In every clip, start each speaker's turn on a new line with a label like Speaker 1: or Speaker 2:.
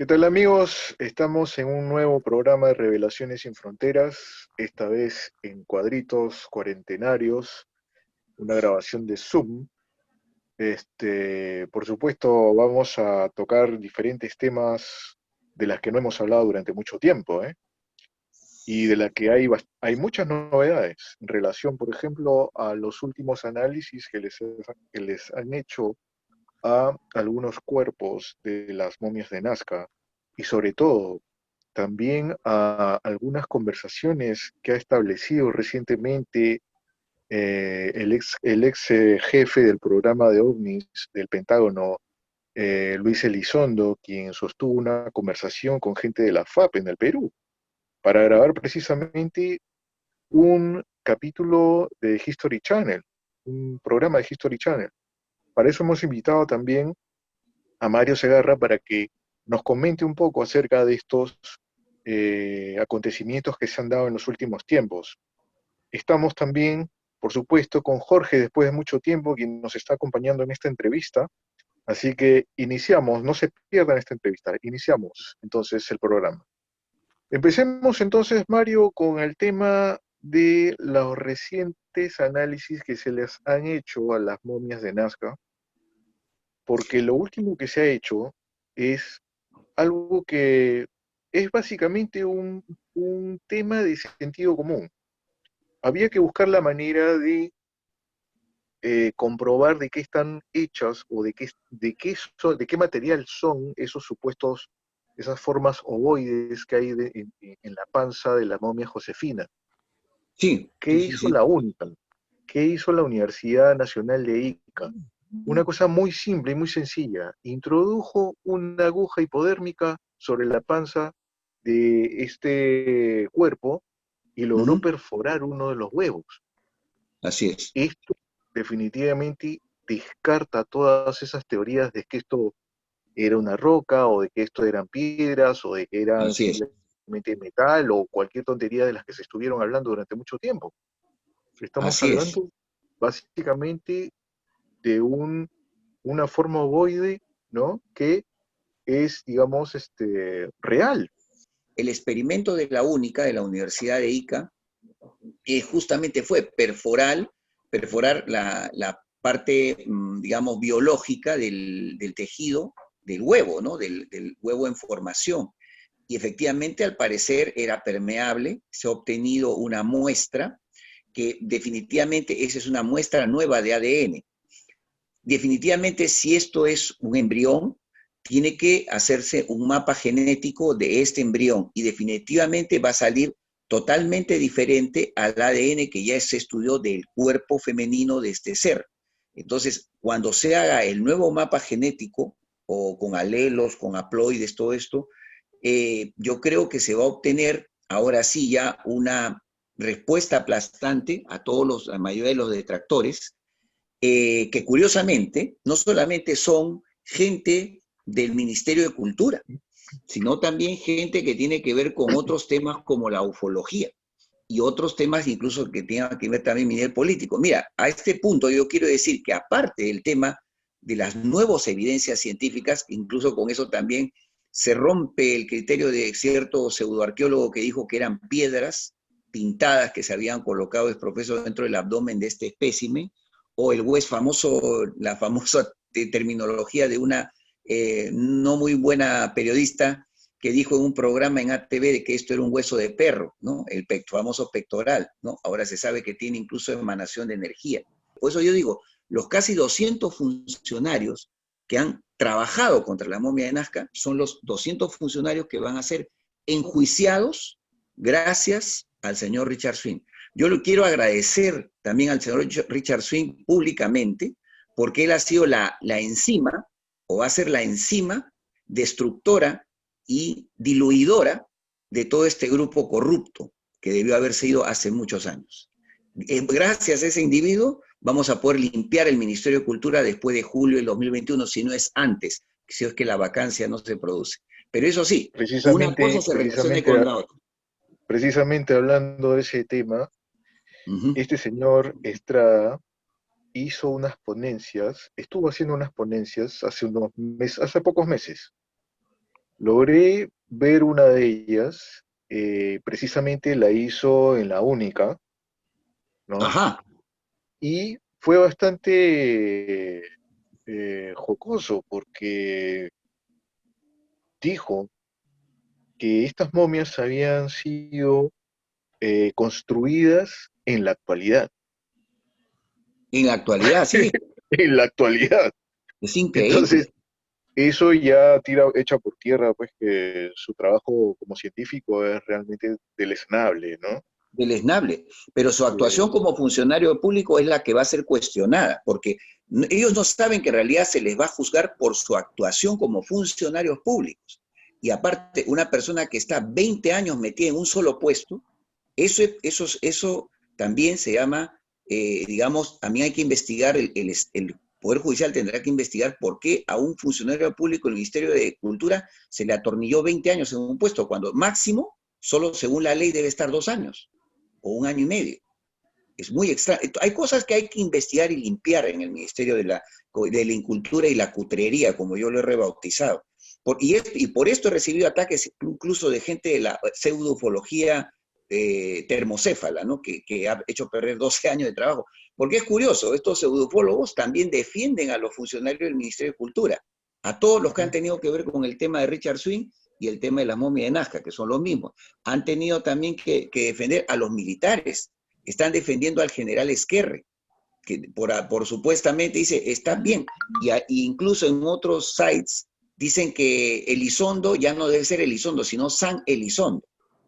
Speaker 1: ¿Qué tal amigos? Estamos en un nuevo programa de Revelaciones sin Fronteras, esta vez en cuadritos cuarentenarios, una grabación de Zoom. Por supuesto, vamos a tocar diferentes temas de las que no hemos hablado durante mucho tiempo, ¿eh? Y de la que hay muchas novedades en relación, por ejemplo, a los últimos análisis que les han hecho a algunos cuerpos de las momias de Nazca y sobre todo también a algunas conversaciones que ha establecido recientemente el ex jefe del programa de OVNIs del Pentágono, Luis Elizondo, quien sostuvo una conversación con gente de la FAP en el Perú para grabar precisamente un capítulo de History Channel, un programa de History Channel. Para eso hemos invitado también a Mario Segarra para que nos comente un poco acerca de estos acontecimientos que se han dado en los últimos tiempos. Estamos también, por supuesto, con Jorge después de mucho tiempo, quien nos está acompañando en esta entrevista. Así que iniciamos, no se pierdan esta entrevista, iniciamos entonces el programa. Empecemos entonces, Mario, con el tema de los recientes análisis que se les han hecho a las momias de Nazca, porque lo último que se ha hecho es algo que es básicamente un tema de sentido común. Había que buscar la manera de comprobar de qué están hechas o de qué material son esos supuestos, esas formas ovoides que hay en la panza de la momia Josefina.
Speaker 2: Sí,
Speaker 1: ¿Qué
Speaker 2: sí, sí,
Speaker 1: hizo
Speaker 2: sí.
Speaker 1: la UNICAL? ¿Qué hizo la Universidad Nacional de Ica? Una cosa muy simple y muy sencilla. Introdujo una aguja hipodérmica sobre la panza de este cuerpo y logró
Speaker 2: Ujú.
Speaker 1: perforar uno de los huevos.
Speaker 2: Así es,
Speaker 1: Esto definitivamente descarta todas esas teorías de que esto era una roca o de que esto eran piedras o de que eran
Speaker 2: así es,
Speaker 1: simplemente metal o cualquier tontería de las que se estuvieron hablando durante mucho tiempo. Estamos
Speaker 2: así es.
Speaker 1: hablando básicamente de una forma ovoide, ¿no? Que es, digamos, real.
Speaker 2: El experimento de la única de la Universidad de Ica justamente fue perforar la parte, digamos, biológica del tejido del huevo, ¿no? Del huevo en formación. Y efectivamente, al parecer, era permeable. Se ha obtenido una muestra que definitivamente esa es una muestra nueva de ADN. Definitivamente, si esto es un embrión, tiene que hacerse un mapa genético de este embrión y definitivamente va a salir totalmente diferente al ADN que ya se estudió del cuerpo femenino de este ser. Entonces, cuando se haga el nuevo mapa genético, o con alelos, con haploides, todo esto, yo creo que se va a obtener ahora sí ya una respuesta aplastante a la mayoría de los detractores, que curiosamente no solamente son gente del Ministerio de Cultura, sino también gente que tiene que ver con otros temas como la ufología y otros temas incluso que tengan que ver también a nivel político. Mira, a este punto yo quiero decir que aparte del tema de las nuevas evidencias científicas, incluso con eso también se rompe el criterio de cierto pseudoarqueólogo que dijo que eran piedras pintadas que se habían colocado exprofeso dentro del abdomen de este espécimen, o el hueso famoso, la famosa terminología de una no muy buena periodista que dijo en un programa en ATV de que esto era un hueso de perro, ¿no? El famoso pectoral, ¿no? Ahora se sabe que tiene incluso emanación de energía. Por eso yo digo, los casi 200 funcionarios que han trabajado contra la momia de Nazca son los 200 funcionarios que van a ser enjuiciados gracias al señor Richard Swing. Yo le quiero agradecer también al señor Richard Swing públicamente, porque él ha sido la enzima, o va a ser la enzima destructora y diluidora de todo este grupo corrupto que debió haber sido hace muchos años. Gracias a ese individuo vamos a poder limpiar el Ministerio de Cultura después de julio del 2021, si no es antes, si es que la vacancia no se produce. Pero eso sí, una cosa
Speaker 1: Precisamente,
Speaker 2: se relaciona
Speaker 1: precisamente,
Speaker 2: con la otra.
Speaker 1: precisamente hablando de ese tema,
Speaker 2: Uh -huh.
Speaker 1: este señor Estrada hizo unas ponencias, estuvo haciendo unas ponencias hace pocos meses, Logré ver una de ellas, precisamente la hizo en la Única, ¿no?
Speaker 2: Ajá,
Speaker 1: Y fue bastante jocoso porque dijo que estas momias habían sido construidas en la actualidad,
Speaker 2: en la actualidad, sí,
Speaker 1: en la actualidad.
Speaker 2: es increíble.
Speaker 1: Entonces, eso ya tira, echa por tierra, pues, que su trabajo como científico es realmente deleznable, ¿no?
Speaker 2: Deleznable, pero su actuación
Speaker 1: Eh,
Speaker 2: como funcionario público es la que va a ser cuestionada, porque ellos no saben que en realidad se les va a juzgar por su actuación como funcionarios públicos. Y aparte, una persona que está 20 años metida en un solo puesto, eso también se llama, digamos, también hay que investigar, el Poder Judicial tendrá que investigar por qué a un funcionario público del Ministerio de Cultura se le atornilló 20 años en un puesto, cuando máximo, solo según la ley, debe estar 2 años o un año y medio. Es muy extraño. Hay cosas que hay que investigar y limpiar en el Ministerio de la Incultura y la Cutrería, como yo lo he rebautizado. Y por esto he recibido ataques incluso de gente de la pseudoufología termocéfala, ¿no? Que ha hecho perder 12 años de trabajo. Porque es curioso, estos pseudufólogos también defienden a los funcionarios del Ministerio de Cultura, a todos los que han tenido que ver con el tema de Richard Swing y el tema de la momia de Nazca, que son los mismos. Han tenido también que defender a los militares, están defendiendo al general Esquerre, que por supuestamente dice, está bien, y incluso en otros sites dicen que Elizondo ya no debe ser Elizondo, sino San Elizondo,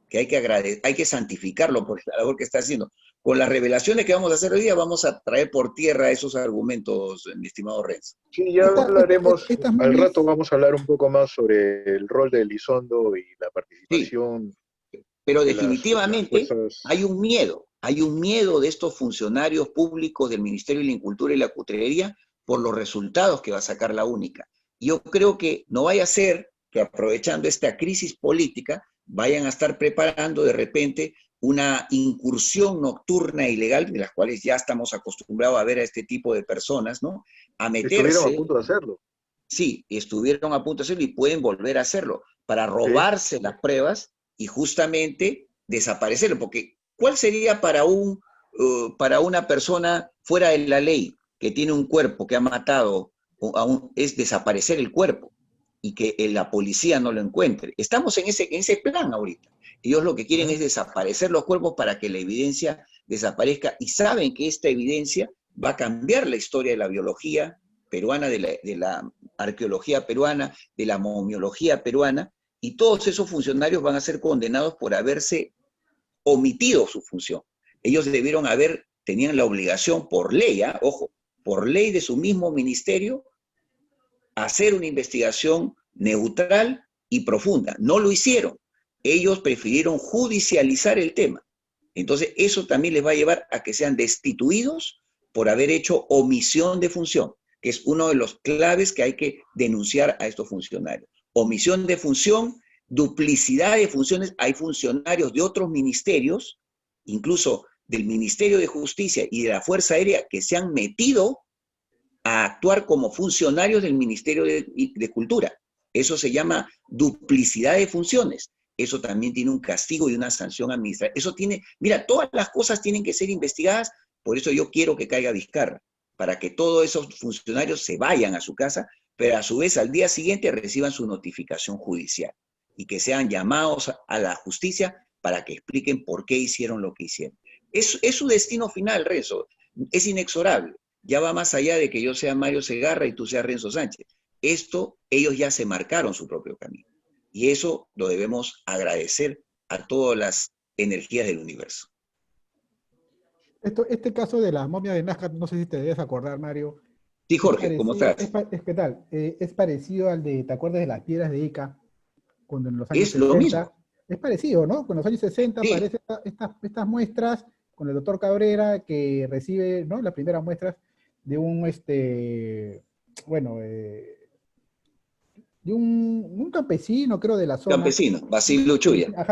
Speaker 2: que hay que santificarlo por la labor que está haciendo. Con las revelaciones que vamos a hacer hoy día, vamos a traer por tierra esos argumentos, mi estimado Renzo.
Speaker 1: sí, ya hablaremos,
Speaker 3: Estas
Speaker 1: al
Speaker 3: momias,
Speaker 1: rato vamos a hablar un poco más sobre el rol de Elizondo y la
Speaker 2: Sí,
Speaker 1: participación
Speaker 2: pero
Speaker 1: de las
Speaker 2: definitivamente
Speaker 1: fuerzas.
Speaker 2: hay un miedo de estos funcionarios públicos del Ministerio de la Incultura y la Cutrería por los resultados que va a sacar la única. Yo creo que no vaya a ser que aprovechando esta crisis política vayan a estar preparando de repente una incursión nocturna ilegal, de las cuales ya estamos acostumbrados a ver a este tipo de personas, ¿no? A
Speaker 1: Estuvieron a
Speaker 2: meterse,
Speaker 1: punto de hacerlo.
Speaker 2: sí, estuvieron a punto de hacerlo y pueden volver a hacerlo para
Speaker 1: Sí,
Speaker 2: robarse las pruebas y justamente desaparecerlo. Porque, ¿cuál sería para una persona fuera de la ley que tiene un cuerpo que ha matado, es desaparecer el cuerpo y que la policía no lo encuentre? Estamos en ese plan ahorita. Ellos lo que quieren es desaparecer los cuerpos para que la evidencia desaparezca y saben que esta evidencia va a cambiar la historia de la biología peruana, de la arqueología peruana, de la momiología peruana, y todos esos funcionarios van a ser condenados por haberse omitido su función. Ellos tenían la obligación por ley, ojo, por ley de su mismo ministerio, hacer una investigación neutral y profunda. No lo hicieron. Ellos prefirieron judicializar el tema. Entonces, eso también les va a llevar a que sean destituidos por haber hecho omisión de función, que es uno de los claves que hay que denunciar a estos funcionarios. Omisión de función, duplicidad de funciones. Hay funcionarios de otros ministerios, incluso del Ministerio de Justicia y de la Fuerza Aérea, que se han metido a actuar como funcionarios del Ministerio de Cultura. Eso se llama duplicidad de funciones. Eso también tiene un castigo y una sanción administrativa. Eso tiene, mira, todas las cosas tienen que ser investigadas, por eso yo quiero que caiga Vizcarra, para que todos esos funcionarios se vayan a su casa, pero a su vez al día siguiente reciban su notificación judicial y que sean llamados a la justicia para que expliquen por qué hicieron lo que hicieron. Es su destino final, Renzo. Es inexorable. Ya va más allá de que yo sea Mario Segarra y tú seas Renzo Sánchez. Ellos ya se marcaron su propio camino. Y eso lo debemos agradecer a todas las energías del universo.
Speaker 3: este caso de las momias de Nazca, no sé si te debes acordar, Mario,
Speaker 2: Sí,
Speaker 3: es
Speaker 2: Jorge, ¿cómo
Speaker 3: parecido,
Speaker 2: estás?
Speaker 3: ¿qué tal? Es parecido al de, ¿te acuerdas de las piedras de Ica? Cuando en los años
Speaker 2: Es lo
Speaker 3: 60,
Speaker 2: mismo.
Speaker 3: es parecido, ¿no? Con los años 60
Speaker 2: Sí,
Speaker 3: aparecen estas muestras con el doctor Cabrera que recibe, ¿no? Las primeras muestras de un, bueno, de un campesino, creo, de la zona,
Speaker 2: campesino, Basilio
Speaker 3: que le
Speaker 2: Chuya.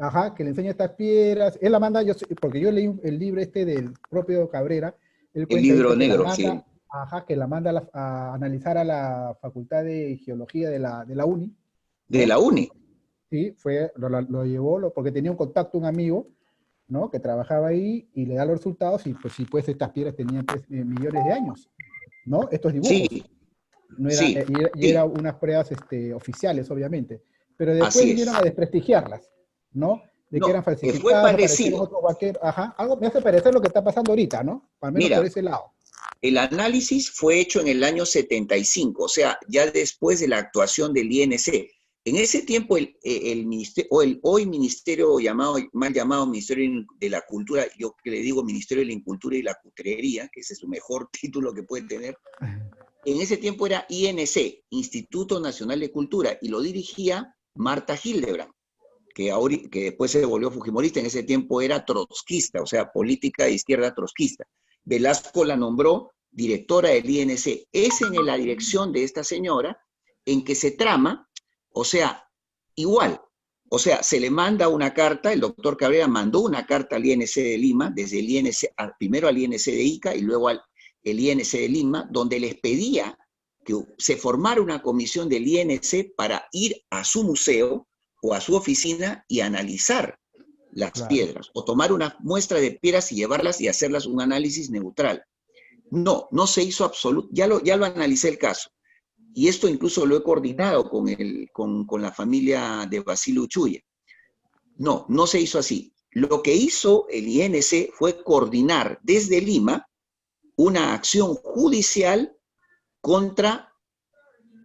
Speaker 3: ajá, que le enseña estas piedras. Él la manda, porque yo leí el libro este del propio Cabrera, él
Speaker 2: El
Speaker 3: cuenta,
Speaker 2: libro
Speaker 3: dice que la
Speaker 2: negro,
Speaker 3: manda,
Speaker 2: sí.
Speaker 3: ajá, que la manda a analizar a la Facultad de Geología de la UNI,
Speaker 2: De
Speaker 3: ¿no?
Speaker 2: la UNI.
Speaker 3: Sí, lo llevó porque tenía un contacto, un amigo, ¿no? Que trabajaba ahí y le da los resultados y pues sí, pues estas piedras tenían pues, millones de años, ¿no? Estos
Speaker 2: Sí,
Speaker 3: dibujos. No era,
Speaker 2: sí,
Speaker 3: y era
Speaker 2: sí,
Speaker 3: unas pruebas oficiales, obviamente. Pero después
Speaker 2: así
Speaker 3: vinieron
Speaker 2: es.
Speaker 3: a desprestigiarlas, ¿no? De que eran
Speaker 2: No, fue
Speaker 3: falsificadas, aparecieron
Speaker 2: parecido.
Speaker 3: otros vaqueros. Ajá, algo me hace parecer lo que está pasando ahorita, ¿no? Al menos por
Speaker 2: Mira,
Speaker 3: ese lado.
Speaker 2: el análisis fue hecho en el año 75, o sea, ya después de la actuación del INC. En ese tiempo, el ministerio, o el hoy ministerio llamado, mal llamado Ministerio de la Cultura, yo que le digo Ministerio de la Incultura y la Cutrería, que ese es su mejor título que puede tener, en ese tiempo era INC, Instituto Nacional de Cultura, y lo dirigía Marta Hildebrand, que después se volvió fujimorista, en ese tiempo era trotskista, o sea, política de izquierda trotskista. Velasco la nombró directora del INC. Es en la dirección de esta señora en que se trama, o sea, igual, o sea, se le manda una carta, el doctor Cabrera mandó una carta al INC de Lima, desde el INC, primero al INC de Ica y luego al INC de Lima, donde les pedía que se formara una comisión del INC para ir a su museo o a su oficina y analizar las
Speaker 3: Claro.
Speaker 2: piedras, o tomar una muestra de piedras y llevarlas y hacerlas un análisis neutral. No, no se hizo absoluto, ya lo analicé el caso, y esto incluso lo he coordinado con la familia de Basilio Uchuya. No, no se hizo así. Lo que hizo el INC fue coordinar desde Lima una acción judicial contra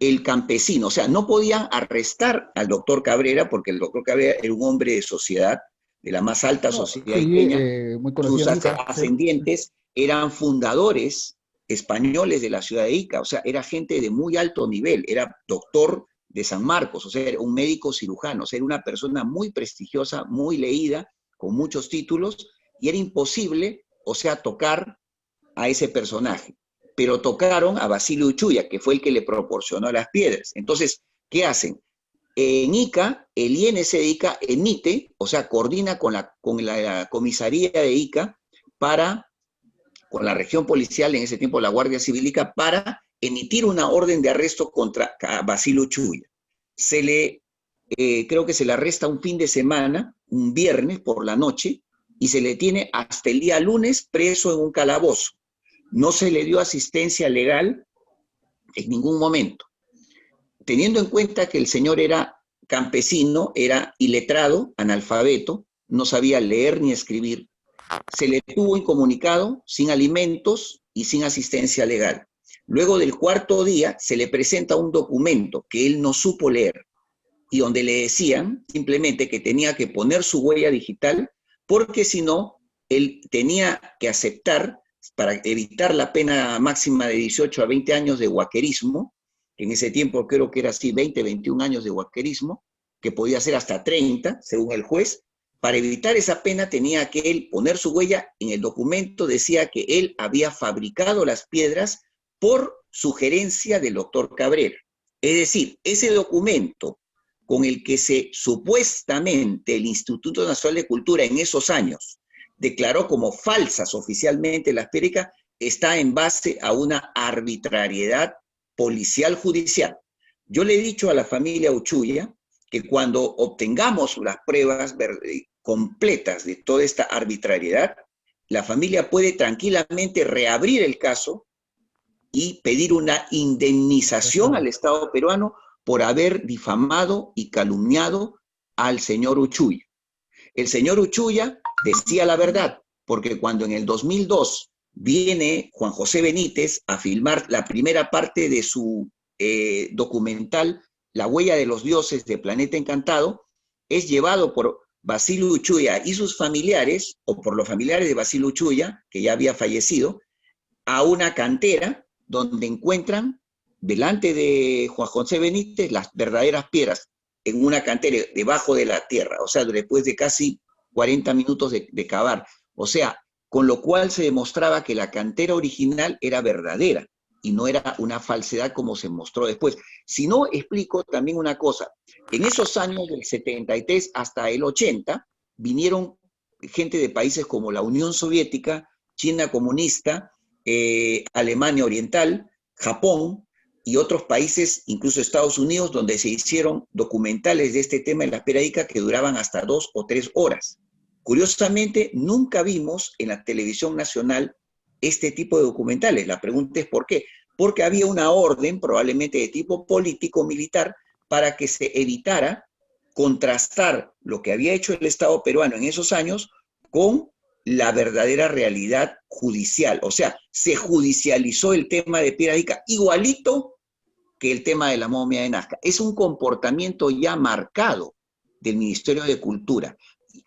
Speaker 2: el campesino. O sea, no podían arrestar al doctor Cabrera porque el doctor Cabrera era un hombre de sociedad, de la más alta
Speaker 3: No,
Speaker 2: sociedad
Speaker 3: sí,
Speaker 2: iqueña.
Speaker 3: muy conocido
Speaker 2: Sus
Speaker 3: en Ica, sí.
Speaker 2: ascendientes eran fundadores españoles de la ciudad de Ica. O sea, era gente de muy alto nivel. Era doctor de San Marcos, o sea, era un médico cirujano. O sea, era una persona muy prestigiosa, muy leída, con muchos títulos, y era imposible, o sea, tocar a ese personaje. Pero tocaron a Basilio Uchuya, que fue el que le proporcionó las piedras. Entonces, ¿qué hacen? En Ica, el INC de Ica emite, o sea, coordina con la comisaría de Ica con la región policial, en ese tiempo la Guardia Civil Ica, para emitir una orden de arresto contra Basilio Uchuya. Creo que se le arresta un fin de semana, un viernes por la noche, y se le tiene hasta el día lunes preso en un calabozo. No se le dio asistencia legal en ningún momento. Teniendo en cuenta que el señor era campesino, era iletrado, analfabeto, no sabía leer ni escribir, se le tuvo incomunicado, sin alimentos y sin asistencia legal. Luego del cuarto día se le presenta un documento que él no supo leer y donde le decían simplemente que tenía que poner su huella digital porque si no, él tenía que aceptar, para evitar la pena máxima de 18 a 20 años de guaquerismo, que en ese tiempo creo que era así, 20, 21 años de guaquerismo, que podía ser hasta 30, según el juez. Para evitar esa pena tenía que él poner su huella. En el documento decía que él había fabricado las piedras por sugerencia del doctor Cabrera. Es decir, ese documento con el que supuestamente el Instituto Nacional de Cultura en esos años declaró como falsas oficialmente las piedras, está en base a una arbitrariedad policial judicial. Yo le he dicho a la familia Uchuya que cuando obtengamos las pruebas completas de toda esta arbitrariedad, la familia puede tranquilamente reabrir el caso y pedir una indemnización al Estado peruano por haber difamado y calumniado al señor Uchuya. El señor Uchuya decía la verdad, porque cuando en el 2002 viene Juan José Benítez a filmar la primera parte de su documental La huella de los dioses de Planeta Encantado, es llevado por Basilio Uchuya y sus familiares, o por los familiares de Basilio Uchuya, que ya había fallecido, a una cantera donde encuentran delante de Juan José Benítez las verdaderas piedras en una cantera debajo de la tierra, o sea, después de casi 40 minutos de cavar. O sea, con lo cual se demostraba que la cantera original era verdadera y no era una falsedad como se mostró después. Si no, explico también una cosa. En esos años del 73 hasta el 80, vinieron gente de países como la Unión Soviética, China comunista, Alemania Oriental, Japón, y otros países, incluso Estados Unidos, donde se hicieron documentales de este tema en la Piedra Ica que duraban hasta 2 o 3 horas. Curiosamente, nunca vimos en la televisión nacional este tipo de documentales. La pregunta es ¿por qué? Porque había una orden, probablemente de tipo político-militar, para que se evitara contrastar lo que había hecho el Estado peruano en esos años con la verdadera realidad judicial. O sea, se judicializó el tema de Piedra Ica igualito que el tema de la momia de Nazca. Es un comportamiento ya marcado del Ministerio de Cultura.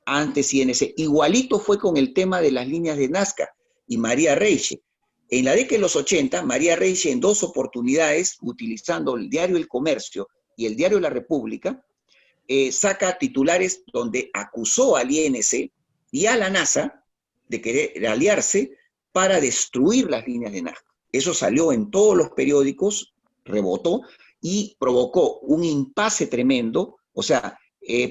Speaker 2: Antes CNC, igualito fue con el tema de las líneas de Nazca y María Reiche. En la década de los 80, María Reiche en 2 oportunidades, utilizando el diario El Comercio y el diario La República, saca titulares donde acusó al INC y a la NASA de querer aliarse para destruir las líneas de Nazca. Eso salió en todos los periódicos, rebotó y provocó un impasse tremendo. O sea,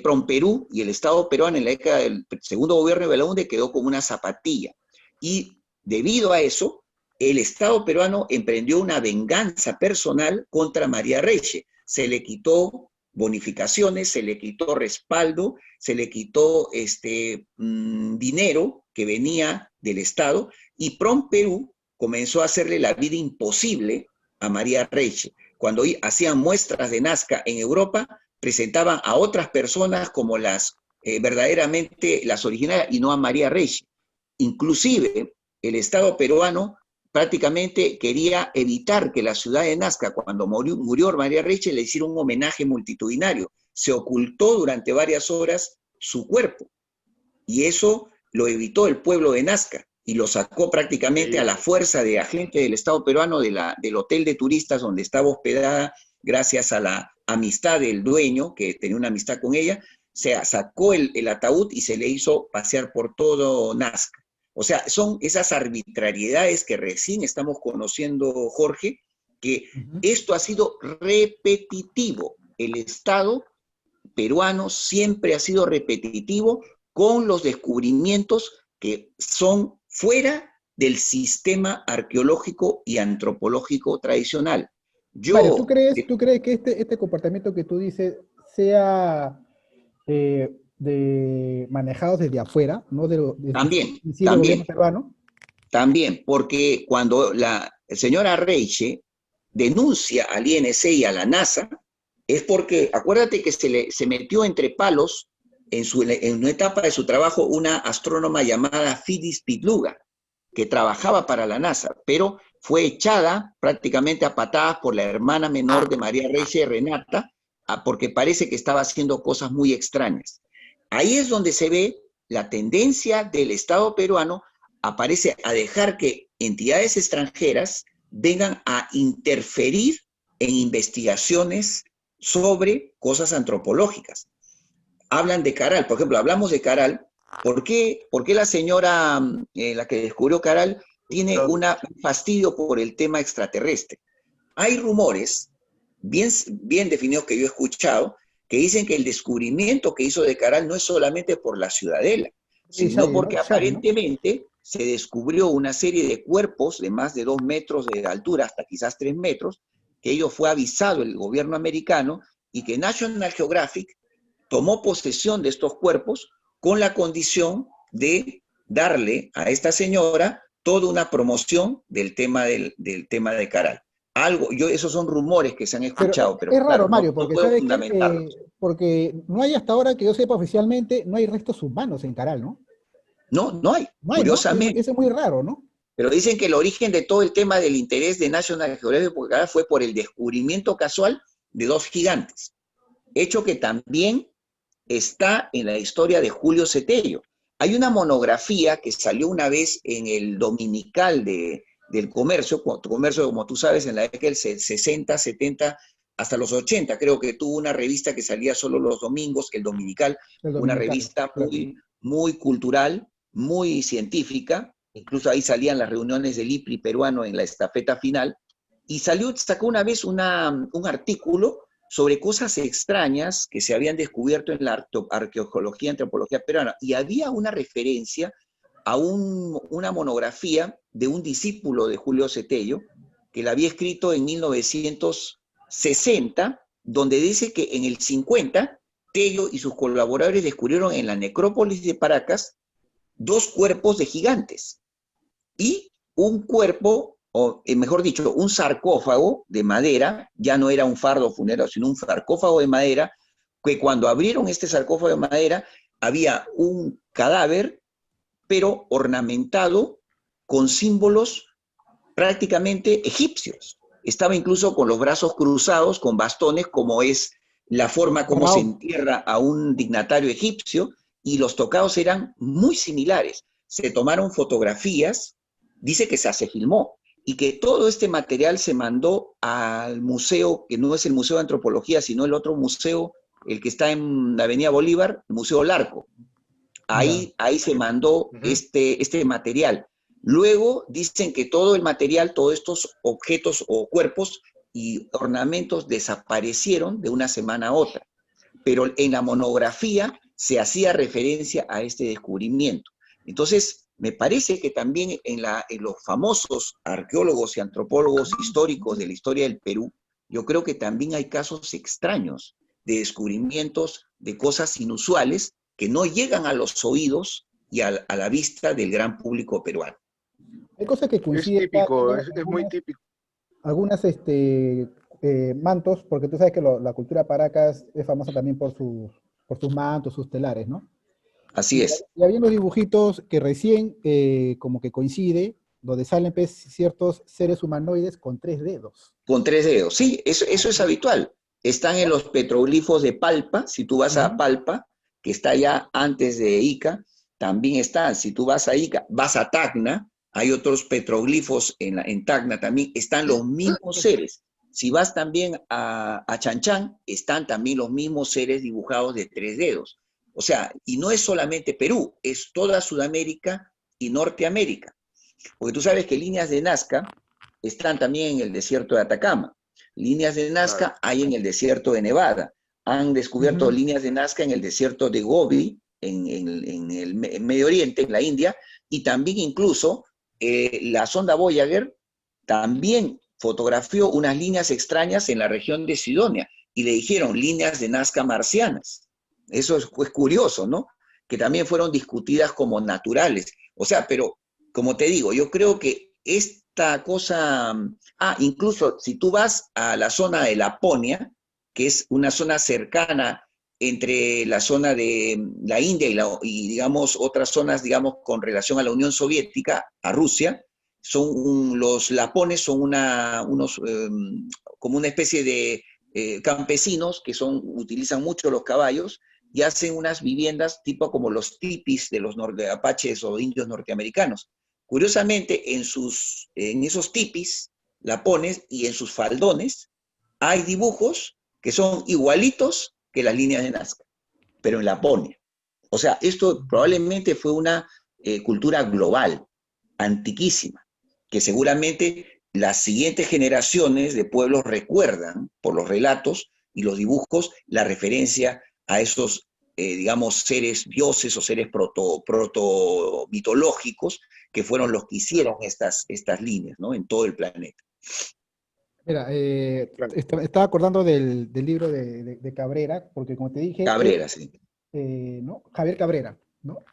Speaker 2: Promperú y el Estado peruano en la década del segundo gobierno de Belaúnde quedó como una zapatilla. Y debido a eso, el Estado peruano emprendió una venganza personal contra María Reiche. Se le quitó bonificaciones, se le quitó respaldo, se le quitó dinero que venía del Estado, y Promperú comenzó a hacerle la vida imposible a María Reiche. Cuando hacían muestras de Nazca en Europa, presentaban a otras personas como las verdaderamente las originales y no a María Reiche. Inclusive el Estado peruano prácticamente quería evitar que la ciudad de Nazca, cuando murió María Reiche, le hiciera un homenaje multitudinario. Se ocultó durante varias horas su cuerpo, y eso lo evitó el pueblo de Nazca, y lo sacó prácticamente a la fuerza de agentes del Estado peruano del hotel de turistas donde estaba hospedada, gracias a la amistad del dueño, que tenía una amistad con ella. Se sacó el ataúd y se le hizo pasear por todo Nazca. O sea, son esas arbitrariedades que recién estamos conociendo, Jorge, que esto ha sido repetitivo. El Estado peruano siempre ha sido repetitivo con los descubrimientos que son fuera del sistema arqueológico y antropológico tradicional.
Speaker 3: Mario, ¿tú crees que este comportamiento que tú dices sea manejado desde afuera, no
Speaker 2: también,
Speaker 3: del gobierno peruano?
Speaker 2: También, porque cuando la señora Reiche denuncia al INC y a la NASA, es porque, acuérdate que se metió entre palos en una etapa de su trabajo una astrónoma llamada Fides Pitluga, que trabajaba para la NASA, pero fue echada prácticamente a patadas por la hermana menor de María Reiche, Renata, porque parece que estaba haciendo cosas muy extrañas. Ahí es donde se ve la tendencia del Estado peruano, aparece a dejar que entidades extranjeras vengan a interferir en investigaciones sobre cosas antropológicas. Hablan de Caral, por ejemplo, hablamos de Caral. ¿Por qué la señora, la que descubrió Caral, tiene un fastidio por el tema extraterrestre? Hay rumores bien definidos que yo he escuchado, que dicen que el descubrimiento que hizo de Caral no es solamente por la ciudadela, sino porque aparentemente se descubrió una serie de cuerpos de más de 2 metros de altura, hasta quizás 3 metros, que ello fue avisado el gobierno americano, y que National Geographic tomó posesión de estos cuerpos con la condición de darle a esta señora toda una promoción del tema de Caral. Esos son rumores que se han escuchado, pero
Speaker 3: es raro,
Speaker 2: claro,
Speaker 3: Mario,
Speaker 2: no
Speaker 3: porque,
Speaker 2: puedo fundamentarlos.
Speaker 3: Porque no hay, hasta ahora que yo sepa oficialmente, no hay restos humanos en Caral, ¿no?
Speaker 2: No hay, curiosamente.
Speaker 3: ¿no? Eso es muy raro, ¿no?
Speaker 2: Pero dicen que el origen de todo el tema del interés de National Geographic por Caral fue por el descubrimiento casual de 2 gigantes, hecho que también está en la historia de Julio Cetello. Hay una monografía que salió una vez en el Dominical del Comercio, como tú sabes, en la década del 60, 70, hasta los 80, creo que tuvo una revista que salía solo los domingos, el Dominical, una revista muy cultural, muy científica. Incluso ahí salían las reuniones del IPRI peruano en la estafeta final, y sacó una vez un artículo sobre cosas extrañas que se habían descubierto en la arqueología, antropología peruana, y había una referencia a una monografía de un discípulo de Julio Cetello, que la había escrito en 1960, donde dice que en el 50, Tello y sus colaboradores descubrieron en la necrópolis de Paracas 2 cuerpos de gigantes y un cuerpo, o mejor dicho, un sarcófago de madera, ya no era un fardo funerario, sino un sarcófago de madera, que cuando abrieron este sarcófago de madera había un cadáver, pero ornamentado con símbolos prácticamente egipcios. Estaba incluso con los brazos cruzados, con bastones, como es la forma como se entierra a un dignatario egipcio, y los tocados eran muy similares. Se tomaron fotografías, dice que se filmó, y que todo este material se mandó al museo, que no es el Museo de Antropología, sino el otro museo, el que está en la Avenida Bolívar, el Museo Larco. Ahí se mandó este material. Luego dicen que todo el material, todos estos objetos o cuerpos y ornamentos desaparecieron de una semana a otra. Pero en la monografía se hacía referencia a este descubrimiento. Entonces, me parece que también en los famosos arqueólogos y antropólogos históricos de la historia del Perú, yo creo que también hay casos extraños de descubrimientos de cosas inusuales que no llegan a los oídos y a la vista del gran público peruano.
Speaker 3: Hay cosas que coinciden.
Speaker 1: Es típico, es muy típico.
Speaker 3: Algunas mantos, porque tú sabes que la cultura Paracas es famosa también por sus mantos, sus telares, ¿no?
Speaker 2: Así es.
Speaker 3: Y había unos dibujitos que recién como que coincide, donde salen pues, ciertos seres humanoides con 3 dedos.
Speaker 2: Con 3 dedos, sí, eso es habitual. Están en los petroglifos de Palpa, si tú vas a Palpa, que está ya antes de Ica, también están. Si tú vas a Ica, vas a Tacna, hay otros petroglifos en Tacna también, están los mismos seres. Si vas también a Chanchán, están también los mismos seres dibujados de 3 dedos. O sea, y no es solamente Perú, es toda Sudamérica y Norteamérica. Porque tú sabes que líneas de Nazca están también en el desierto de Atacama. Líneas de Nazca hay en el desierto de Nevada. Han descubierto líneas de Nazca en el desierto de Gobi, en el Medio Oriente, en la India, y también incluso la sonda Voyager también fotografió unas líneas extrañas en la región de Sidonia, y le dijeron líneas de Nazca marcianas. Eso es curioso, ¿no? Que también fueron discutidas como naturales. O sea, pero, como te digo, yo creo que esta cosa... incluso si tú vas a la zona de Laponia, que es una zona cercana entre la zona de la India y digamos, otras zonas, digamos, con relación a la Unión Soviética, a Rusia, los lapones son como una especie de campesinos que utilizan mucho los caballos y hacen unas viviendas tipo como los tipis de los apaches o indios norteamericanos. Curiosamente, en esos tipis lapones y en sus faldones hay dibujos que son igualitos que las líneas de Nazca, pero en Laponia. O sea, esto probablemente fue una cultura global, antiquísima, que seguramente las siguientes generaciones de pueblos recuerdan por los relatos y los dibujos la referencia a esos, digamos, seres dioses o seres proto-mitológicos que fueron los que hicieron estas líneas, ¿no? En todo el planeta.
Speaker 3: Mira, estaba acordando del libro de Cabrera, porque como te dije...
Speaker 2: Cabrera, sí.
Speaker 3: ¿no? Javier Cabrera, ¿no?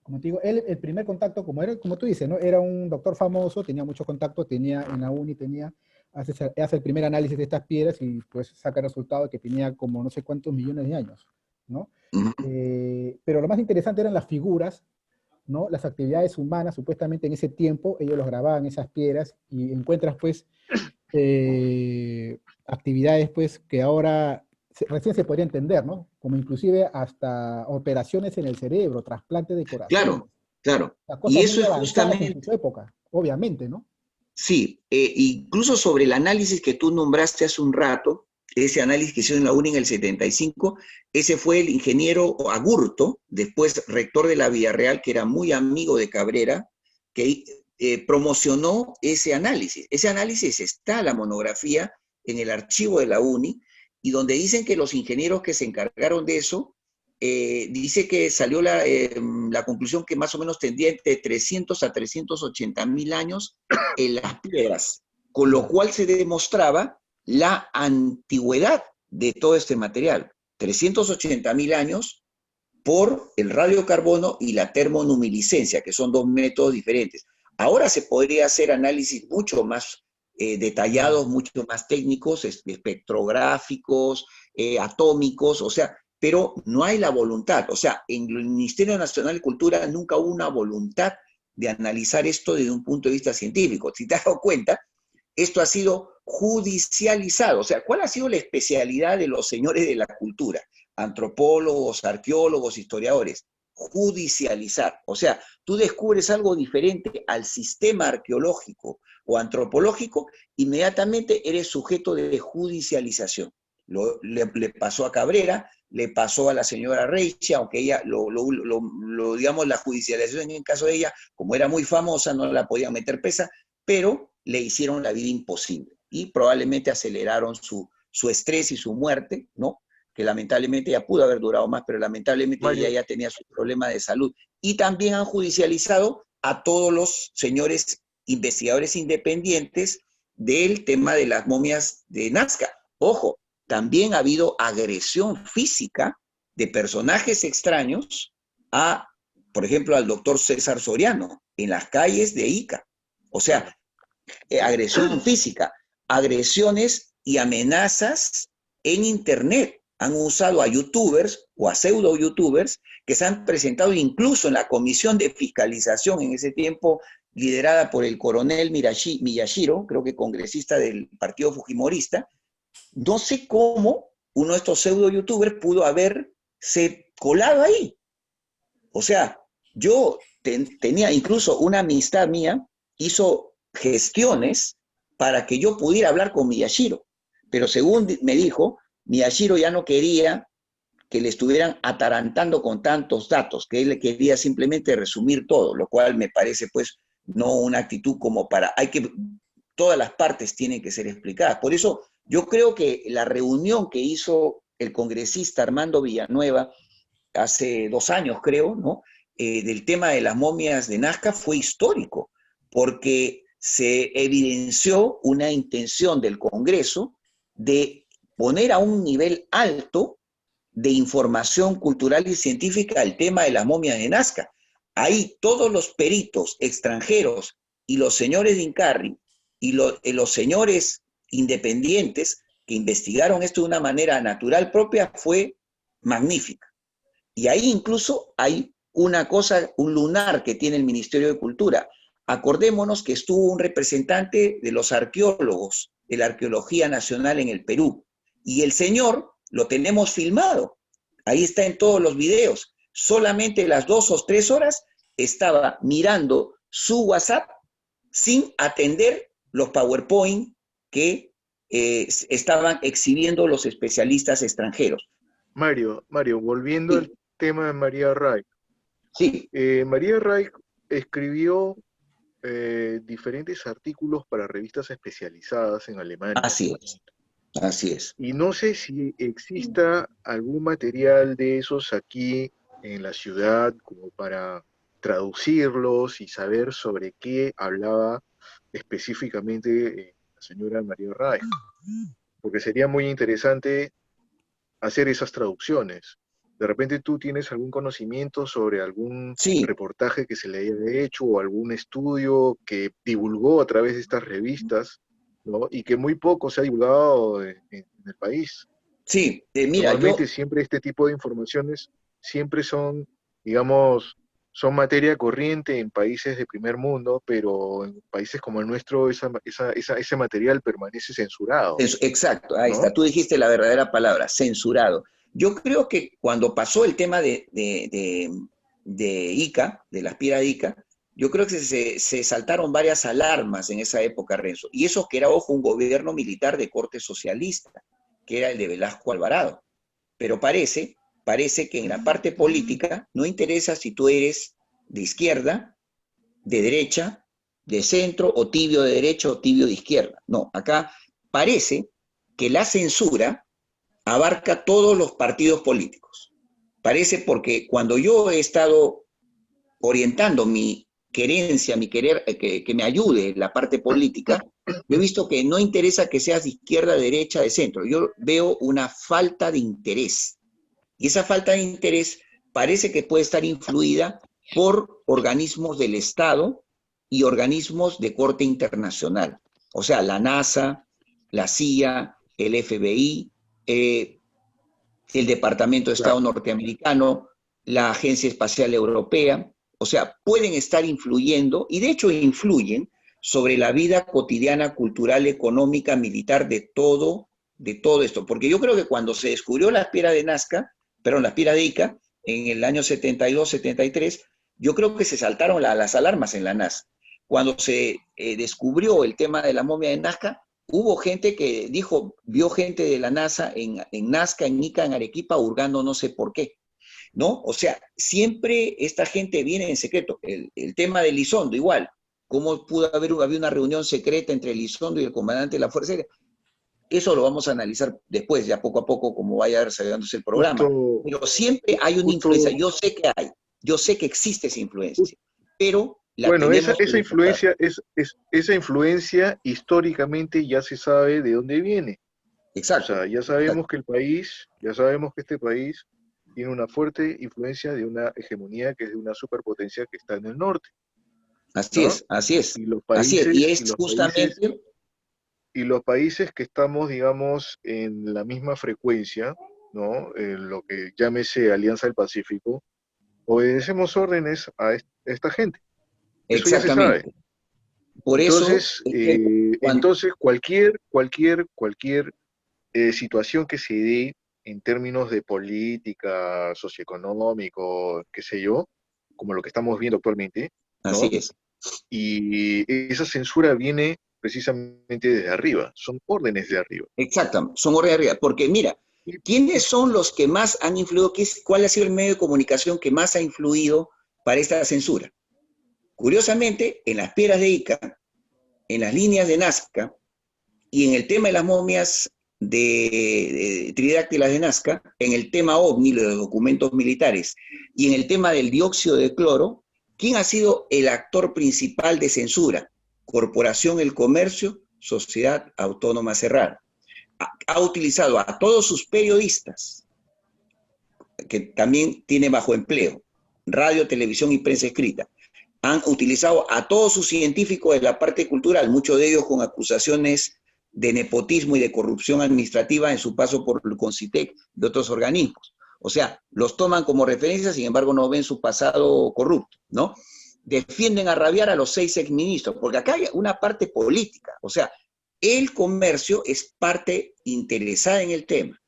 Speaker 3: Como te digo, él, el primer contacto, como tú dices, ¿no? Era un doctor famoso, tenía muchos contactos, tenía en la uni, hace el primer análisis de estas piedras y pues saca el resultado de que tenía como no sé cuántos millones de años, ¿no? Pero lo más interesante eran las figuras, ¿no? Las actividades humanas, supuestamente en ese tiempo, ellos los grababan esas piedras y encuentras pues actividades pues que ahora recién se podría entender, ¿no? Como inclusive hasta operaciones en el cerebro, trasplante de corazón.
Speaker 2: Claro. Y eso es justamente...
Speaker 3: En su época, obviamente, ¿no?
Speaker 2: Sí, incluso sobre el análisis que tú nombraste hace un rato, ese análisis que hicieron en la UNI en el 75, ese fue el ingeniero Agurto, después rector de la Villarreal, que era muy amigo de Cabrera, que promocionó ese análisis. Ese análisis está, la monografía, en el archivo de la UNI, y donde dicen que los ingenieros que se encargaron de eso, dice que salió la conclusión que más o menos tendría entre 300 a 380 mil años en las piedras. con lo cual se demostraba la antigüedad de todo este material. 380.000 años por el radiocarbono y la termonumiliscencia, que son dos métodos diferentes. Ahora se podría hacer análisis mucho más detallados, mucho más técnicos, espectrográficos, atómicos, o sea, pero no hay la voluntad. O sea, en el Ministerio Nacional de Cultura nunca hubo una voluntad de analizar esto desde un punto de vista científico. Si te has dado cuenta, esto ha sido judicializado. O sea, ¿cuál ha sido la especialidad de los señores de la cultura? Antropólogos, arqueólogos, historiadores. Judicializar. O sea, tú descubres algo diferente al sistema arqueológico o antropológico, inmediatamente eres sujeto de judicialización. Le pasó a Cabrera, le pasó a la señora Reiche, aunque ella, digamos, la judicialización en el caso de ella, como era muy famosa, no la podían meter presa, pero le hicieron la vida imposible y probablemente aceleraron su estrés y su muerte, ¿no? Que lamentablemente ya pudo haber durado más, pero lamentablemente ella ya tenía su problema de salud. Y también han judicializado a todos los señores investigadores independientes del tema de las momias de Nazca. Ojo, también ha habido agresión física de personajes extraños a, por ejemplo, al doctor César Soriano en las calles de Ica. O sea, agresión física, agresiones y amenazas en Internet. Han usado a youtubers o a pseudo youtubers que se han presentado incluso en la comisión de fiscalización en ese tiempo liderada por el coronel Miyashiro, creo que congresista del partido fujimorista. No sé cómo uno de estos pseudo youtubers pudo haberse colado ahí. O sea, yo tenía incluso una amistad mía, hizo gestiones para que yo pudiera hablar con Miyashiro, pero según me dijo, Miyashiro ya no quería que le estuvieran atarantando con tantos datos, que él quería simplemente resumir todo, lo cual me parece pues no una actitud como todas las partes tienen que ser explicadas. Por eso yo creo que la reunión que hizo el congresista Armando Villanueva hace 2 años, creo, ¿no? Del tema de las momias de Nazca fue histórico, porque se evidenció una intención del Congreso de poner a un nivel alto de información cultural y científica el tema de las momias de Nazca. Ahí todos los peritos extranjeros y los señores de Incarri y los señores independientes que investigaron esto de una manera natural propia fue magnífica. Y ahí incluso hay una cosa, un lunar que tiene el Ministerio de Cultura. Acordémonos que estuvo un representante de los arqueólogos, de la Arqueología Nacional en el Perú, y el señor lo tenemos filmado, ahí está en todos los videos, solamente las 2 o 3 horas estaba mirando su WhatsApp sin atender los PowerPoint que estaban exhibiendo los especialistas extranjeros.
Speaker 1: Mario, volviendo al tema de María Reich.
Speaker 2: Sí.
Speaker 1: María Reich escribió diferentes artículos para revistas especializadas en Alemania.
Speaker 2: Así es.
Speaker 1: Y no sé si exista algún material de esos aquí en la ciudad como para traducirlos y saber sobre qué hablaba específicamente la señora María Reich. Porque sería muy interesante hacer esas traducciones. De repente tú tienes algún conocimiento sobre algún reportaje que se le haya hecho o algún estudio que divulgó a través de estas revistas, ¿no? Y que muy poco se ha divulgado en el país.
Speaker 2: Sí, mira,
Speaker 1: normalmente siempre este tipo de informaciones siempre son, digamos, son materia corriente en países de primer mundo, pero en países como el nuestro ese material permanece censurado.
Speaker 2: Exacto, ahí está, tú dijiste la verdadera palabra, censurado. Yo creo que cuando pasó el tema de Ica, de la Espira de Ica, yo creo que se saltaron varias alarmas en esa época, Renzo. Y eso que era, ojo, un gobierno militar de corte socialista, que era el de Velasco Alvarado. Pero parece que en la parte política no interesa si tú eres de izquierda, de derecha, de centro, o tibio de derecha o tibio de izquierda. No, acá parece que la censura abarca todos los partidos políticos. Parece porque cuando yo he estado orientando mi querencia, mi querer, que me ayude la parte política, Yo he visto que no interesa que seas de izquierda, de derecha, de centro. Yo veo una falta de interés. Y esa falta de interés parece que puede estar influida por organismos del Estado y organismos de corte internacional. O sea, la NASA, la CIA, el FBI, el Departamento de Estado
Speaker 1: Claro.
Speaker 2: norteamericano, la Agencia Espacial Europea. O sea, pueden estar influyendo, y de hecho influyen, sobre la vida cotidiana, cultural, económica, militar de todo esto. Porque yo creo que cuando se descubrió la piedra de Nazca, perdón, la piedra de Ica, en el año 72, 73, yo creo que se saltaron las alarmas en la NASA. Cuando se descubrió el tema de la momia de Nazca, hubo gente que dijo, vio gente de la NASA en Nazca, en Ica, en Arequipa, hurgando no sé por qué, ¿no? O sea, siempre esta gente viene en secreto. El tema de Elizondo, igual. ¿Cómo pudo haber una reunión secreta entre Elizondo y el comandante de la Fuerza Aérea? Eso lo vamos a analizar después, ya poco a poco, como vaya desarrollándose el programa.
Speaker 1: Justo,
Speaker 2: Pero siempre hay una influencia.
Speaker 1: justo,
Speaker 2: Yo sé que hay. Yo sé que existe esa influencia. Pero la
Speaker 1: bueno,
Speaker 2: tenemos que
Speaker 1: esa
Speaker 2: despertar.
Speaker 1: influencia esa influencia históricamente ya se sabe de dónde viene. O
Speaker 2: Exacto.
Speaker 1: sea,
Speaker 2: Exacto.
Speaker 1: ya sabemos que este país tiene una fuerte influencia de una hegemonía que es de una superpotencia que está en el norte,
Speaker 2: Así
Speaker 1: ¿no?
Speaker 2: es, así es.
Speaker 1: Y los
Speaker 2: Así es. Y
Speaker 1: países,
Speaker 2: es justamente,
Speaker 1: y los países que estamos, digamos, en la misma frecuencia, ¿no? En lo que llámese Alianza del Pacífico, obedecemos órdenes a esta gente. Eso ya se sabe.
Speaker 2: exactamente. Por eso
Speaker 1: Entonces,
Speaker 2: es que cuando,
Speaker 1: cualquier situación que se dé en términos de política, socioeconómico, qué sé yo, como lo que estamos viendo actualmente,
Speaker 2: así
Speaker 1: ¿no?
Speaker 2: es.
Speaker 1: Y esa censura viene precisamente desde arriba, son órdenes de arriba.
Speaker 2: Exacto, son órdenes de arriba. Porque mira,
Speaker 1: Y,
Speaker 2: ¿quiénes son los que más han influido? ¿Cuál ha sido el medio de comunicación que más ha influido para esta censura? Curiosamente, en las piedras de Ica, en las líneas de Nazca y en el tema de las momias de tridáctilas de Nazca, en el tema OVNI, de los documentos militares, y en el tema del dióxido de cloro, ¿quién ha sido el actor principal de censura? Corporación El Comercio, Sociedad Autónoma Cerrada. Ha utilizado a todos sus periodistas, que también tiene bajo empleo, radio, televisión y prensa escrita. Han utilizado a todos sus científicos de la parte cultural, muchos de ellos con acusaciones de nepotismo y de corrupción administrativa en su paso por el CONCITEC de otros organismos. O sea, los toman como referencia, sin embargo no ven su pasado corrupto, ¿no? Defienden a rabiar a los 6 exministros, porque acá hay una parte política. O sea, el comercio es parte interesada en el tema,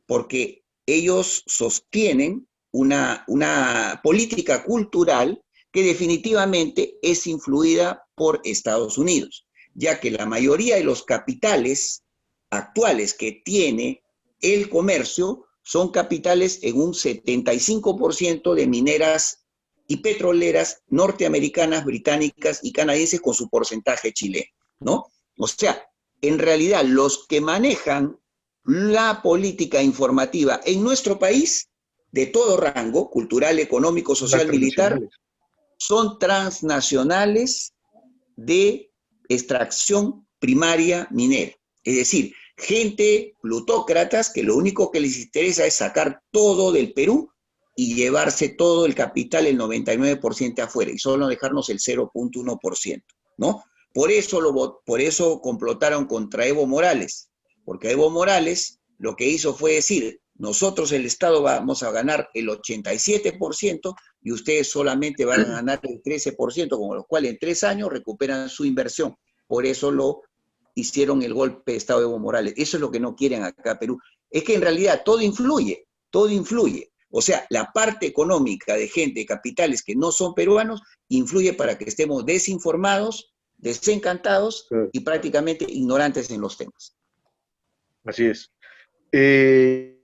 Speaker 2: porque ellos sostienen una política cultural que definitivamente es influida por Estados Unidos, ya que la mayoría de los capitales actuales que tiene el comercio son capitales en un 75% de mineras y petroleras norteamericanas, británicas y canadienses con su porcentaje chileno, ¿no? O sea, en realidad los que manejan la política informativa en nuestro país, de todo rango, cultural, económico,
Speaker 1: las
Speaker 2: social, militar,
Speaker 1: transnacionales.
Speaker 2: son transnacionales de extracción primaria minera. Es decir, gente plutócratas que lo único que les interesa es sacar todo del Perú y llevarse todo el capital, el 99% afuera, y solo dejarnos el 0.1%, ¿no? Por eso complotaron contra Evo Morales, porque Evo Morales lo que hizo fue decir, nosotros el Estado vamos a ganar el 87% y ustedes solamente van a ganar el 13%, con lo cual en 3 años recuperan su inversión. Por eso lo hicieron el golpe de Estado de Evo Morales. Eso es lo que no quieren acá Perú. Es que en realidad todo influye, todo influye. O sea, la parte económica de gente, de capitales que no son peruanos, influye para que estemos desinformados, desencantados y prácticamente ignorantes en los temas.
Speaker 1: Así es. Eh,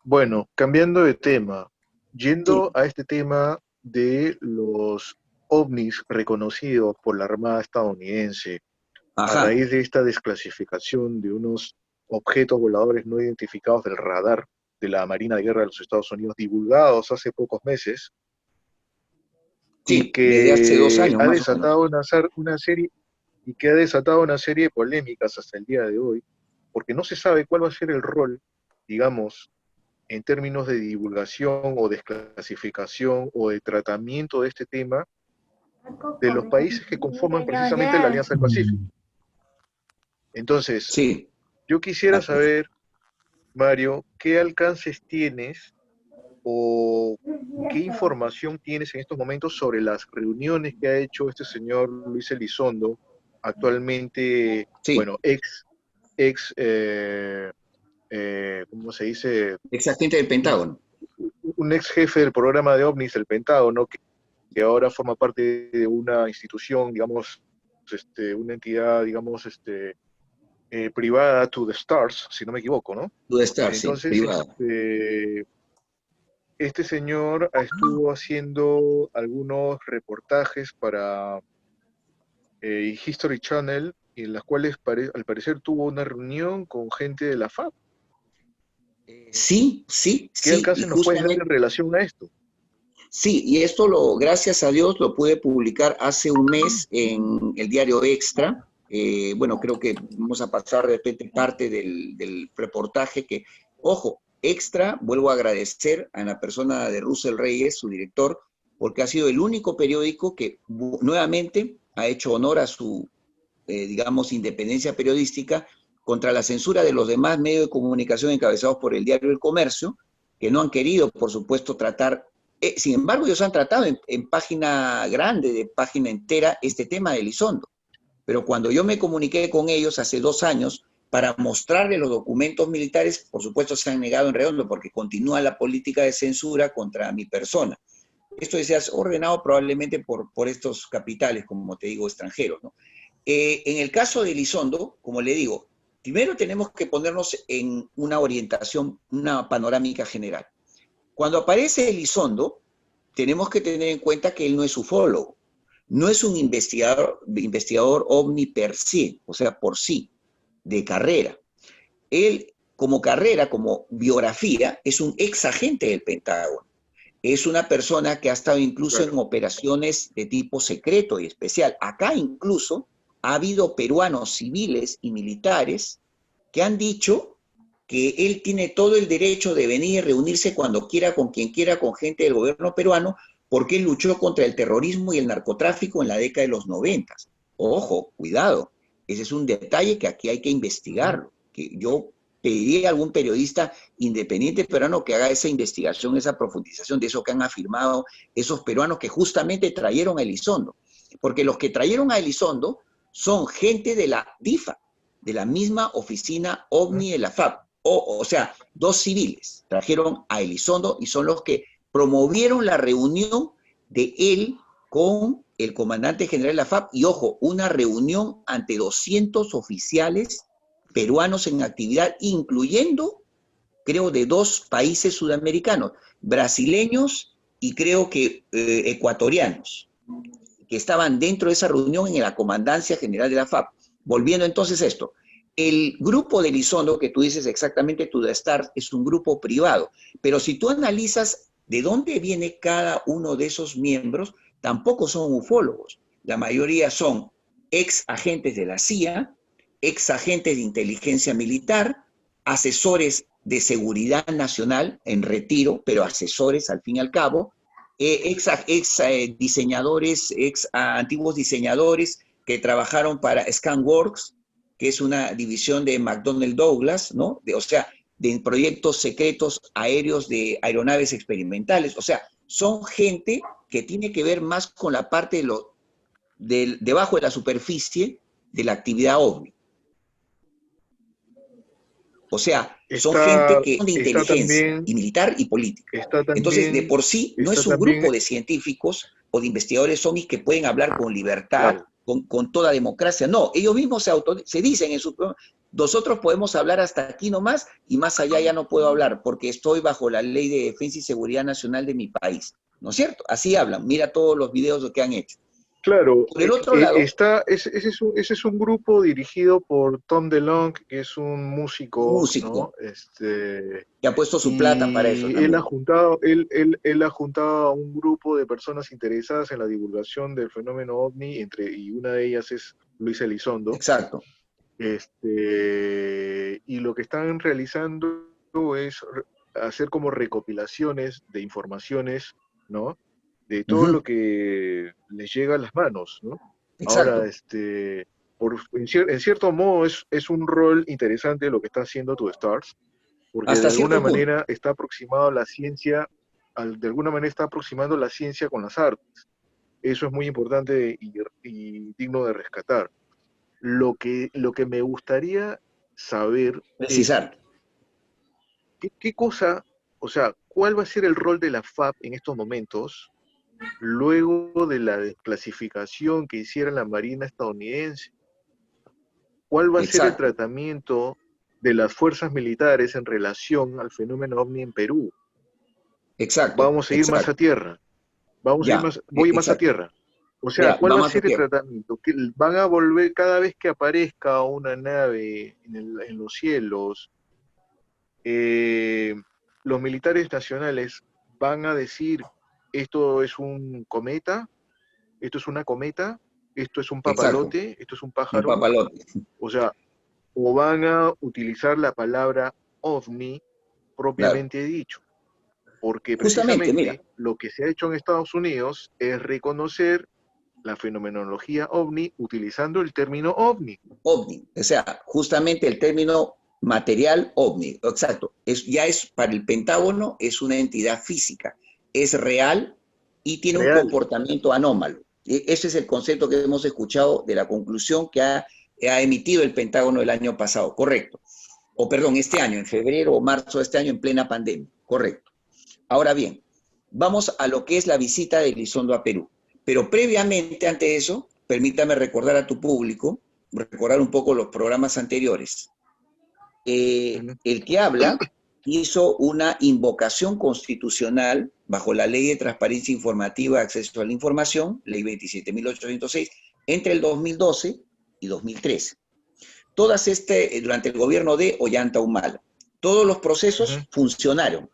Speaker 1: bueno, cambiando de tema,
Speaker 2: Sí,
Speaker 1: yendo a este tema de los ovnis reconocidos por la Armada estadounidense a
Speaker 2: ajá,
Speaker 1: raíz de esta desclasificación de unos objetos voladores no identificados del radar de la Marina de Guerra de los Estados Unidos, divulgados hace pocos meses, y
Speaker 2: sí, desde hace 2
Speaker 1: que
Speaker 2: años
Speaker 1: ha
Speaker 2: más o menos.
Speaker 1: desatado una serie. y que ha desatado una serie de polémicas hasta el día de hoy, porque no se sabe cuál va a ser el rol, digamos, en términos de divulgación o desclasificación o de tratamiento de este tema de los países que conforman precisamente la Alianza del Pacífico. Entonces,
Speaker 2: Sí.
Speaker 1: yo quisiera saber, Mario, ¿qué alcances tienes o qué información tienes en estos momentos sobre las reuniones que ha hecho este señor Luis Elizondo, actualmente,
Speaker 2: Sí.
Speaker 1: bueno, ¿cómo se dice?
Speaker 2: Ex agente del Pentágono.
Speaker 1: Un ex jefe del programa de OVNIs del Pentágono, que ahora forma parte de una institución, digamos, una entidad, digamos, privada, To the Stars, si no me equivoco, ¿no?
Speaker 2: Puede estar, sí,
Speaker 1: Entonces,
Speaker 2: privada.
Speaker 1: este señor estuvo haciendo algunos reportajes para History Channel, en las cuales al parecer tuvo una reunión con gente de la FAB.
Speaker 2: Sí.
Speaker 1: ¿Qué alcance nos puedes dar en relación a esto?
Speaker 2: Sí, y esto, gracias a Dios, lo pude publicar hace un mes en el diario Extra. Bueno, creo que vamos a pasar de repente parte del reportaje que, ojo, Extra, vuelvo a agradecer a la persona de Russell Reyes, su director, porque ha sido el único periódico que nuevamente ha hecho honor a su, digamos, independencia periodística contra la censura de los demás medios de comunicación encabezados por el diario El Comercio, que no han querido, por supuesto, tratar. Sin embargo, ellos han tratado en página grande, de página entera, este tema de Elizondo. Pero cuando yo me comuniqué con ellos hace 2 años para mostrarles los documentos militares, por supuesto se han negado en redondo porque continúa la política de censura contra mi persona. Esto se ha ordenado probablemente por estos capitales, como te digo, extranjeros, ¿no? En el caso de Elizondo, como le digo, primero tenemos que ponernos en una orientación, una panorámica general. Cuando aparece Elizondo, tenemos que tener en cuenta que él no es ufólogo, no es un investigador ovni per se, o sea, por sí, de carrera. Él, como carrera, como biografía, es un ex agente del Pentágono. Es una persona que ha estado incluso en operaciones de tipo secreto y especial. Acá incluso ha habido peruanos civiles y militares que han dicho que él tiene todo el derecho de venir y reunirse cuando quiera, con quien quiera, con gente del gobierno peruano, porque él luchó contra el terrorismo y el narcotráfico en la década de los 90. Ojo, cuidado, ese es un detalle que aquí hay que investigarlo, que yo pediría a algún periodista independiente peruano que haga esa investigación, esa profundización de eso que han afirmado esos peruanos que justamente trajeron a Elizondo, porque los que trajeron a Elizondo son gente de la DIFA, de la misma oficina OVNI de la FAB, o sea, 2 civiles trajeron a Elizondo y son los que promovieron la reunión de él con el comandante general de la FAB y, ojo, una reunión ante 200 oficiales peruanos en actividad, incluyendo, creo, de 2 países sudamericanos, brasileños y creo que ecuatorianos, que estaban dentro de esa reunión en la Comandancia General de la FAB. Volviendo entonces a esto, el grupo de Elizondo, que tú dices exactamente, To the Stars, es un grupo privado, pero si tú analizas de dónde viene cada uno de esos miembros, tampoco son ufólogos. La mayoría son ex agentes de la CIA, ex agentes de inteligencia militar, asesores de seguridad nacional en retiro, pero asesores al fin y al cabo, diseñadores, antiguos diseñadores que trabajaron para Scanworks, que es una división de McDonnell Douglas, ¿no? O sea, de proyectos secretos aéreos de aeronaves experimentales. O sea, son gente que tiene que ver más con la parte debajo de la superficie de la actividad OVNI. O sea, son gente que son de inteligencia, también, y militar y política. Entonces, de por sí, no es un grupo de científicos o de investigadores OVNI que pueden hablar con libertad, con toda democracia. No, ellos mismos se dicen en su... Nosotros podemos hablar hasta aquí nomás y más allá ya no puedo hablar porque estoy bajo la Ley de Defensa y Seguridad Nacional de mi país. ¿No es cierto? Así hablan. Mira todos los videos que han hecho.
Speaker 1: Claro,
Speaker 2: por el otro lado,
Speaker 1: ese es un grupo dirigido por Tom DeLonge, que es un músico, ¿no?
Speaker 2: Que ha puesto su plata para eso también.
Speaker 1: Él ha juntado a un grupo de personas interesadas en la divulgación del fenómeno OVNI, y una de ellas es Luis Elizondo.
Speaker 2: Exacto.
Speaker 1: Y lo que están realizando es hacer como recopilaciones de informaciones, ¿no? De todo lo que les llega a las manos, ¿no?
Speaker 2: Exacto.
Speaker 1: Ahora, en cierto modo es un rol interesante lo que está haciendo ToDStars, porque
Speaker 2: Hasta
Speaker 1: de alguna
Speaker 2: cierto punto.
Speaker 1: manera está aproximado a la ciencia, de alguna manera está aproximando la ciencia con las artes. Eso es muy importante y digno de rescatar. Lo que me gustaría saber es
Speaker 2: Precisar.
Speaker 1: qué cosa, o sea, cuál va a ser el rol de la FAP en estos momentos, luego de la desclasificación que hiciera la Marina estadounidense. ¿Cuál va a ser el
Speaker 2: Exacto.
Speaker 1: tratamiento de las fuerzas militares en relación al fenómeno OVNI en Perú?
Speaker 2: Exacto.
Speaker 1: Vamos a ir más a
Speaker 2: Exacto.
Speaker 1: tierra.
Speaker 2: Ya.
Speaker 1: Voy más a
Speaker 2: Exacto.
Speaker 1: tierra. O sea,
Speaker 2: Ya,
Speaker 1: ¿cuál va a
Speaker 2: vamos a
Speaker 1: ser el
Speaker 2: tierra.
Speaker 1: tratamiento? ¿Que van a volver cada vez que aparezca una nave en los cielos? Los militares nacionales van a decir, esto es un cometa, esto es una cometa, esto es un
Speaker 2: Exacto.
Speaker 1: papalote, esto es un
Speaker 2: Un
Speaker 1: pájaro.
Speaker 2: papalote.
Speaker 1: O sea, o van a utilizar la palabra ovni
Speaker 2: Claro.
Speaker 1: propiamente dicho, porque
Speaker 2: Justamente, mira.
Speaker 1: precisamente lo que se ha hecho en Estados Unidos es reconocer la fenomenología ovni utilizando el término ovni.
Speaker 2: OVNI, o sea, justamente el término material OVNI, exacto, ya es para el Pentágono, es una entidad física, es real y tiene un
Speaker 1: Real.
Speaker 2: comportamiento anómalo. Ese es el concepto que hemos escuchado de la conclusión que ha emitido el Pentágono el año pasado, correcto. O perdón, este año, en febrero o marzo de este año, en plena pandemia, correcto. Ahora bien, vamos a lo que es la visita de Elizondo a Perú. Pero previamente, ante eso, permítame recordar a tu público, recordar un poco los programas anteriores. El que habla hizo una invocación constitucional bajo la Ley de Transparencia Informativa de Acceso a la Información, Ley 27.806, entre el 2012 y 2013. Todas durante el gobierno de Ollanta Humala. Todos los procesos funcionaron,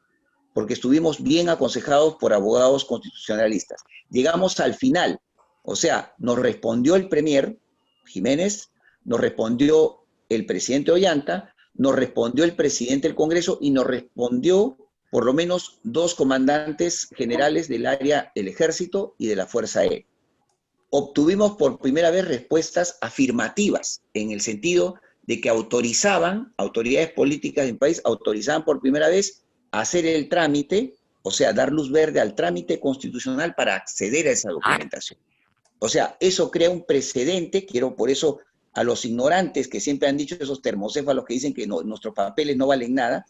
Speaker 2: porque estuvimos bien aconsejados por abogados constitucionalistas. Llegamos al final, o sea, nos respondió el premier Jiménez, nos respondió el presidente Ollanta, nos respondió el presidente del Congreso y nos respondió por lo menos 2 comandantes generales del área del Ejército y de la Fuerza Aérea. Obtuvimos por primera vez respuestas afirmativas, en el sentido de que autorizaban, autoridades políticas del país autorizaban por primera vez hacer el trámite, o sea, dar luz verde al trámite constitucional para acceder a esa documentación. O sea, eso crea un precedente, quiero por eso a los ignorantes que siempre han dicho esos termocéfalos que dicen que nuestros papeles no valen nada,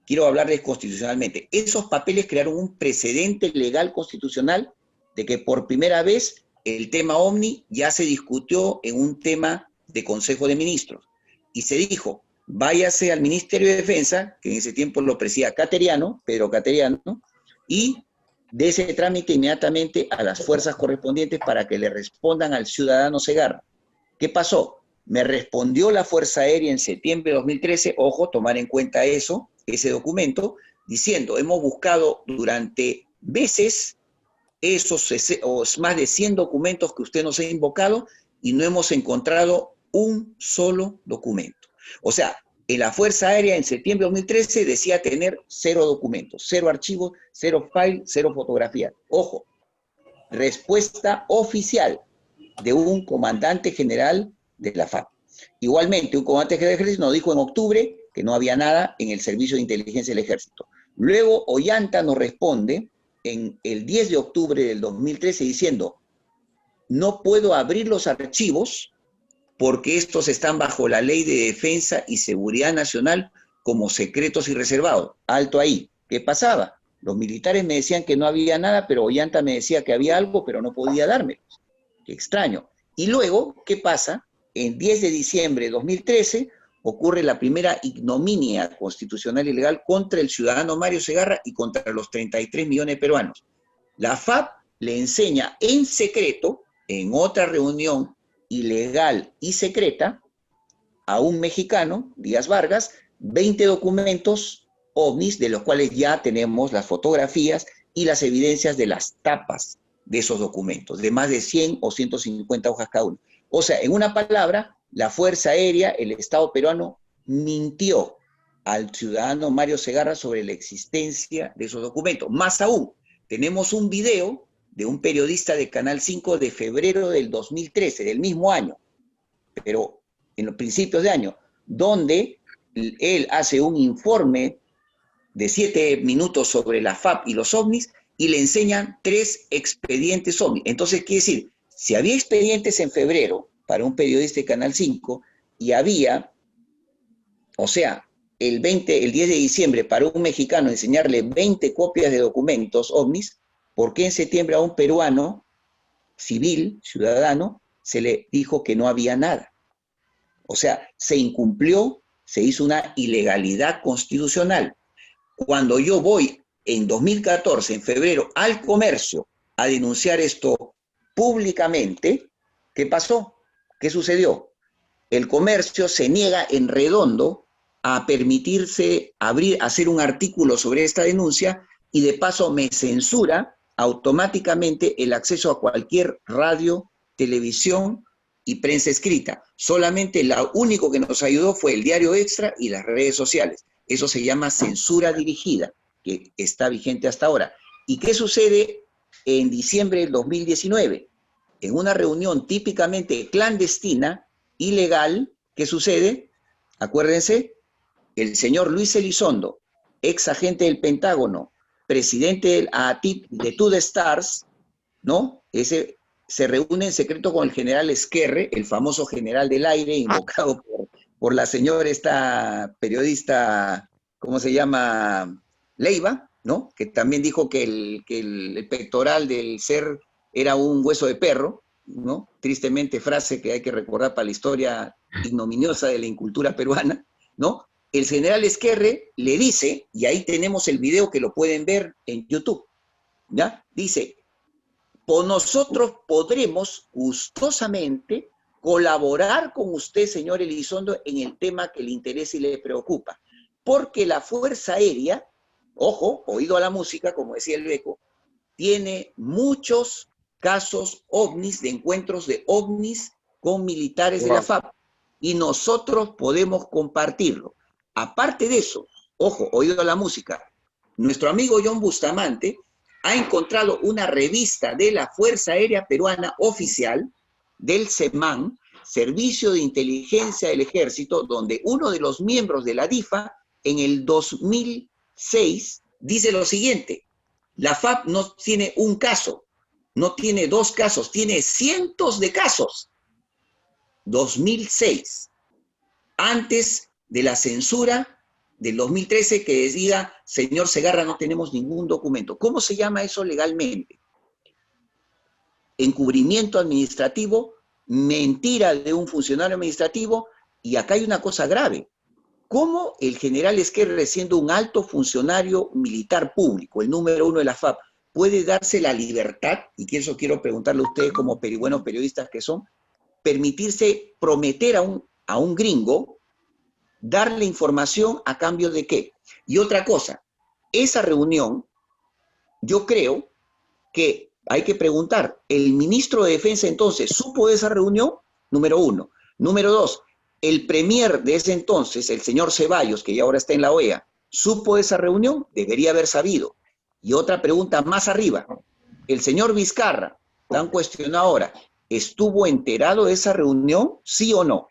Speaker 2: quiero hablarles constitucionalmente. Esos papeles crearon un precedente legal constitucional de que por primera vez el tema OVNI ya se discutió en un tema de Consejo de Ministros. Y se dijo, váyase al Ministerio de Defensa, que en ese tiempo lo presidía Cateriano, Pedro Cateriano, y de ese trámite inmediatamente a las fuerzas correspondientes para que le respondan al ciudadano Segarra. ¿Qué pasó? Me respondió la Fuerza Aérea en septiembre de 2013, ojo, tomar en cuenta eso, ese documento, diciendo, hemos buscado durante meses esos más de 100 documentos que usted nos ha invocado y no hemos encontrado un solo documento. O sea, en la Fuerza Aérea en septiembre de 2013 decía tener 0 documentos, 0 archivos, 0 file, 0 fotografías. Ojo, respuesta oficial de un comandante general de la FAP. Igualmente, un comandante general del Ejército nos dijo en octubre que no había nada en el Servicio de Inteligencia del Ejército. Luego, Ollanta nos responde en el 10 de octubre del 2013 diciendo, no puedo abrir los archivos porque estos están bajo la Ley de Defensa y Seguridad Nacional como secretos y reservados. Alto ahí. ¿Qué pasaba? Los militares me decían que no había nada, pero Ollanta me decía que había algo, pero no podía dármelos. Qué extraño. Y luego, ¿qué pasa? En 10 de diciembre de 2013 ocurre la primera ignominia constitucional y legal contra el ciudadano Mario Segarra y contra los 33 millones de peruanos. La FAP le enseña en secreto, en otra reunión ilegal y secreta, a un mexicano, Díaz Vargas, 20 documentos ovnis, de los cuales ya tenemos las fotografías y las evidencias de las tapas de esos documentos, de más de 100 o 150 hojas cada uno. O sea, en una palabra, la Fuerza Aérea, el Estado peruano, mintió al ciudadano Mario Segarra sobre la existencia de esos documentos. Más aún, tenemos un video de un periodista de Canal 5 de febrero del 2013, del mismo año, pero en los principios de año, donde él hace un informe de 7 minutos sobre la FAP y los ovnis y le enseñan 3 expedientes ovnis. Entonces, quiere decir, si había expedientes en febrero para un periodista de Canal 5 y había, o sea, el 10 de diciembre para un mexicano enseñarle 20 copias de documentos ovnis, ¿por qué en septiembre a un peruano civil, ciudadano, se le dijo que no había nada? O sea, se incumplió, se hizo una ilegalidad constitucional. Cuando yo voy en 2014, en febrero, al comercio a denunciar esto públicamente, ¿qué pasó? ¿Qué sucedió? El comercio se niega en redondo a permitirse hacer un artículo sobre esta denuncia y de paso me censura automáticamente el acceso a cualquier radio, televisión y prensa escrita. Solamente lo único que nos ayudó fue el Diario Extra y las redes sociales. Eso se llama censura dirigida, que está vigente hasta ahora. ¿Y qué sucede en diciembre del 2019? En una reunión típicamente clandestina, ilegal, ¿qué sucede? Acuérdense, el señor Luis Elizondo, ex agente del Pentágono, presidente del AATIP de To The Stars, ¿no? Ese se reúne en secreto con el general Esquerre, el famoso general del aire, invocado por la señora esta periodista, ¿cómo se llama? Leiva, ¿no? Que también dijo que el pectoral del ser era un hueso de perro, ¿no? Tristemente frase que hay que recordar para la historia ignominiosa de la incultura peruana, ¿no? El general Esquerre le dice, y ahí tenemos el video que lo pueden ver en YouTube, ¿ya? Dice, nosotros podremos gustosamente colaborar con usted, señor Elizondo, en el tema que le interesa y le preocupa, porque la Fuerza Aérea, ojo, oído a la música, como decía el Beco, tiene muchos casos ovnis, de encuentros de ovnis con militares de la FAP, y nosotros podemos compartirlo. Aparte de eso, ojo, oído a la música, nuestro amigo John Bustamante ha encontrado una revista de la Fuerza Aérea Peruana oficial, del SEMAN, Servicio de Inteligencia del Ejército, donde uno de los miembros de la DIFA, en el 2006, dice lo siguiente: la FAP no tiene un caso, no tiene 2 casos, tiene cientos de casos. 2006, antes de la censura del 2013 que diga, señor Segarra, no tenemos ningún documento. ¿Cómo se llama eso legalmente? Encubrimiento administrativo, mentira de un funcionario administrativo, y acá hay una cosa grave. ¿Cómo el general Esquerre, siendo un alto funcionario militar público, el número 1 de la FAP, puede darse la libertad, y que eso quiero preguntarle a ustedes como buenos periodistas que son, permitirse prometer a un gringo, darle información a cambio de qué? Y otra cosa, esa reunión, yo creo que hay que preguntar, ¿el ministro de Defensa entonces supo de esa reunión? Número 1. Número 2, el premier de ese entonces, el señor Ceballos, que ya ahora está en la OEA, ¿supo de esa reunión? Debería haber sabido. Y otra pregunta más arriba, el señor Vizcarra, tan cuestionado ahora, ¿estuvo enterado de esa reunión? ¿Sí o no?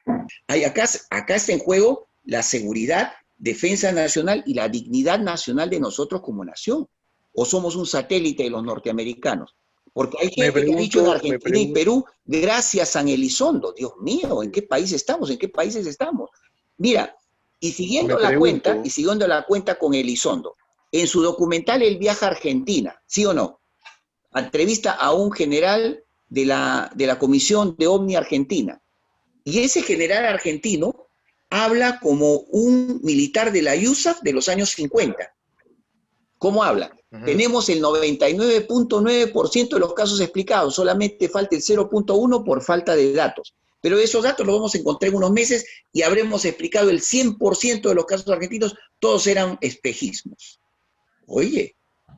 Speaker 2: Acá está en juego la seguridad, defensa nacional y la dignidad nacional de nosotros como nación. ¿O somos un satélite de los norteamericanos? Porque hay gente que ha dicho en Argentina y Perú, gracias San Elizondo. Dios mío, ¿en qué país estamos? ¿En qué países estamos? Mira, y siguiendo la cuenta con Elizondo, en su documental él viaja a Argentina, ¿sí o no? Entrevista a un general de la Comisión de OVNI Argentina. Y ese general argentino habla como un militar de la USAF de los años 50. ¿Cómo habla? Tenemos el 99.9% de los casos explicados, solamente falta el 0.1% por falta de datos. Pero esos datos los vamos a encontrar en unos meses y habremos explicado el 100% de los casos argentinos, todos eran espejismos. Oye,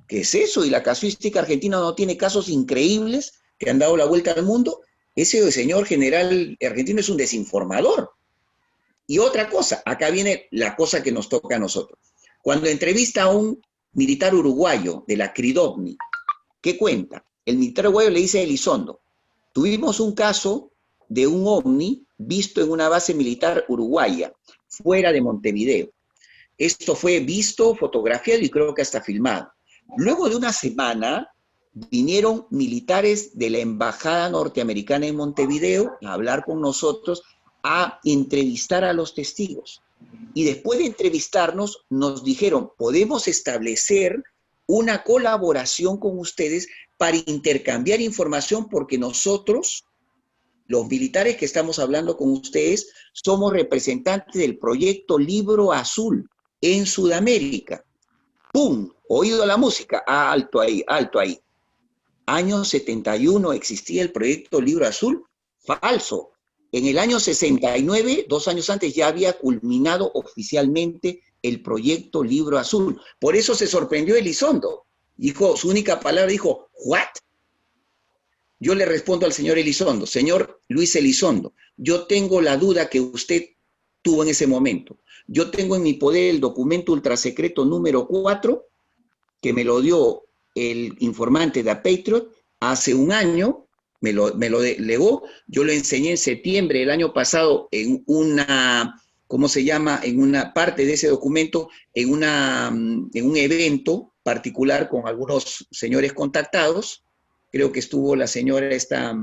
Speaker 2: ¿qué es eso? ¿Y la casuística argentina no tiene casos increíbles que han dado la vuelta al mundo? Ese señor general argentino es un desinformador. Y otra cosa, acá viene la cosa que nos toca a nosotros. Cuando entrevista a un militar uruguayo de la CRIDOVNI, ¿qué cuenta? El militar uruguayo le dice a Elizondo, tuvimos un caso de un ovni visto en una base militar uruguaya, fuera de Montevideo. Esto fue visto, fotografiado y creo que hasta filmado. Luego de una semana, vinieron militares de la Embajada Norteamericana en Montevideo a hablar con nosotros, a entrevistar a los testigos. Y después de entrevistarnos, nos dijeron, podemos establecer una colaboración con ustedes para intercambiar información porque nosotros, los militares que estamos hablando con ustedes, somos representantes del proyecto Libro Azul en Sudamérica. ¡Pum! Oído la música. Alto ahí, alto ahí. Año 71 existía el proyecto Libro Azul. Falso. En el año 69, 2 años antes, ya había culminado oficialmente el proyecto Libro Azul. Por eso se sorprendió Elizondo. Dijo, su única palabra dijo, ¿what? Yo le respondo al señor Elizondo, señor Luis Elizondo, yo tengo la duda que usted tuvo en ese momento. Yo tengo en mi poder el documento ultrasecreto número 4, que me lo dio el informante de Patriot hace un año, me lo legó, yo lo enseñé en septiembre del año pasado en una, ¿cómo se llama? En una parte de ese documento, en un evento particular con algunos señores contactados. Creo que estuvo la señora esta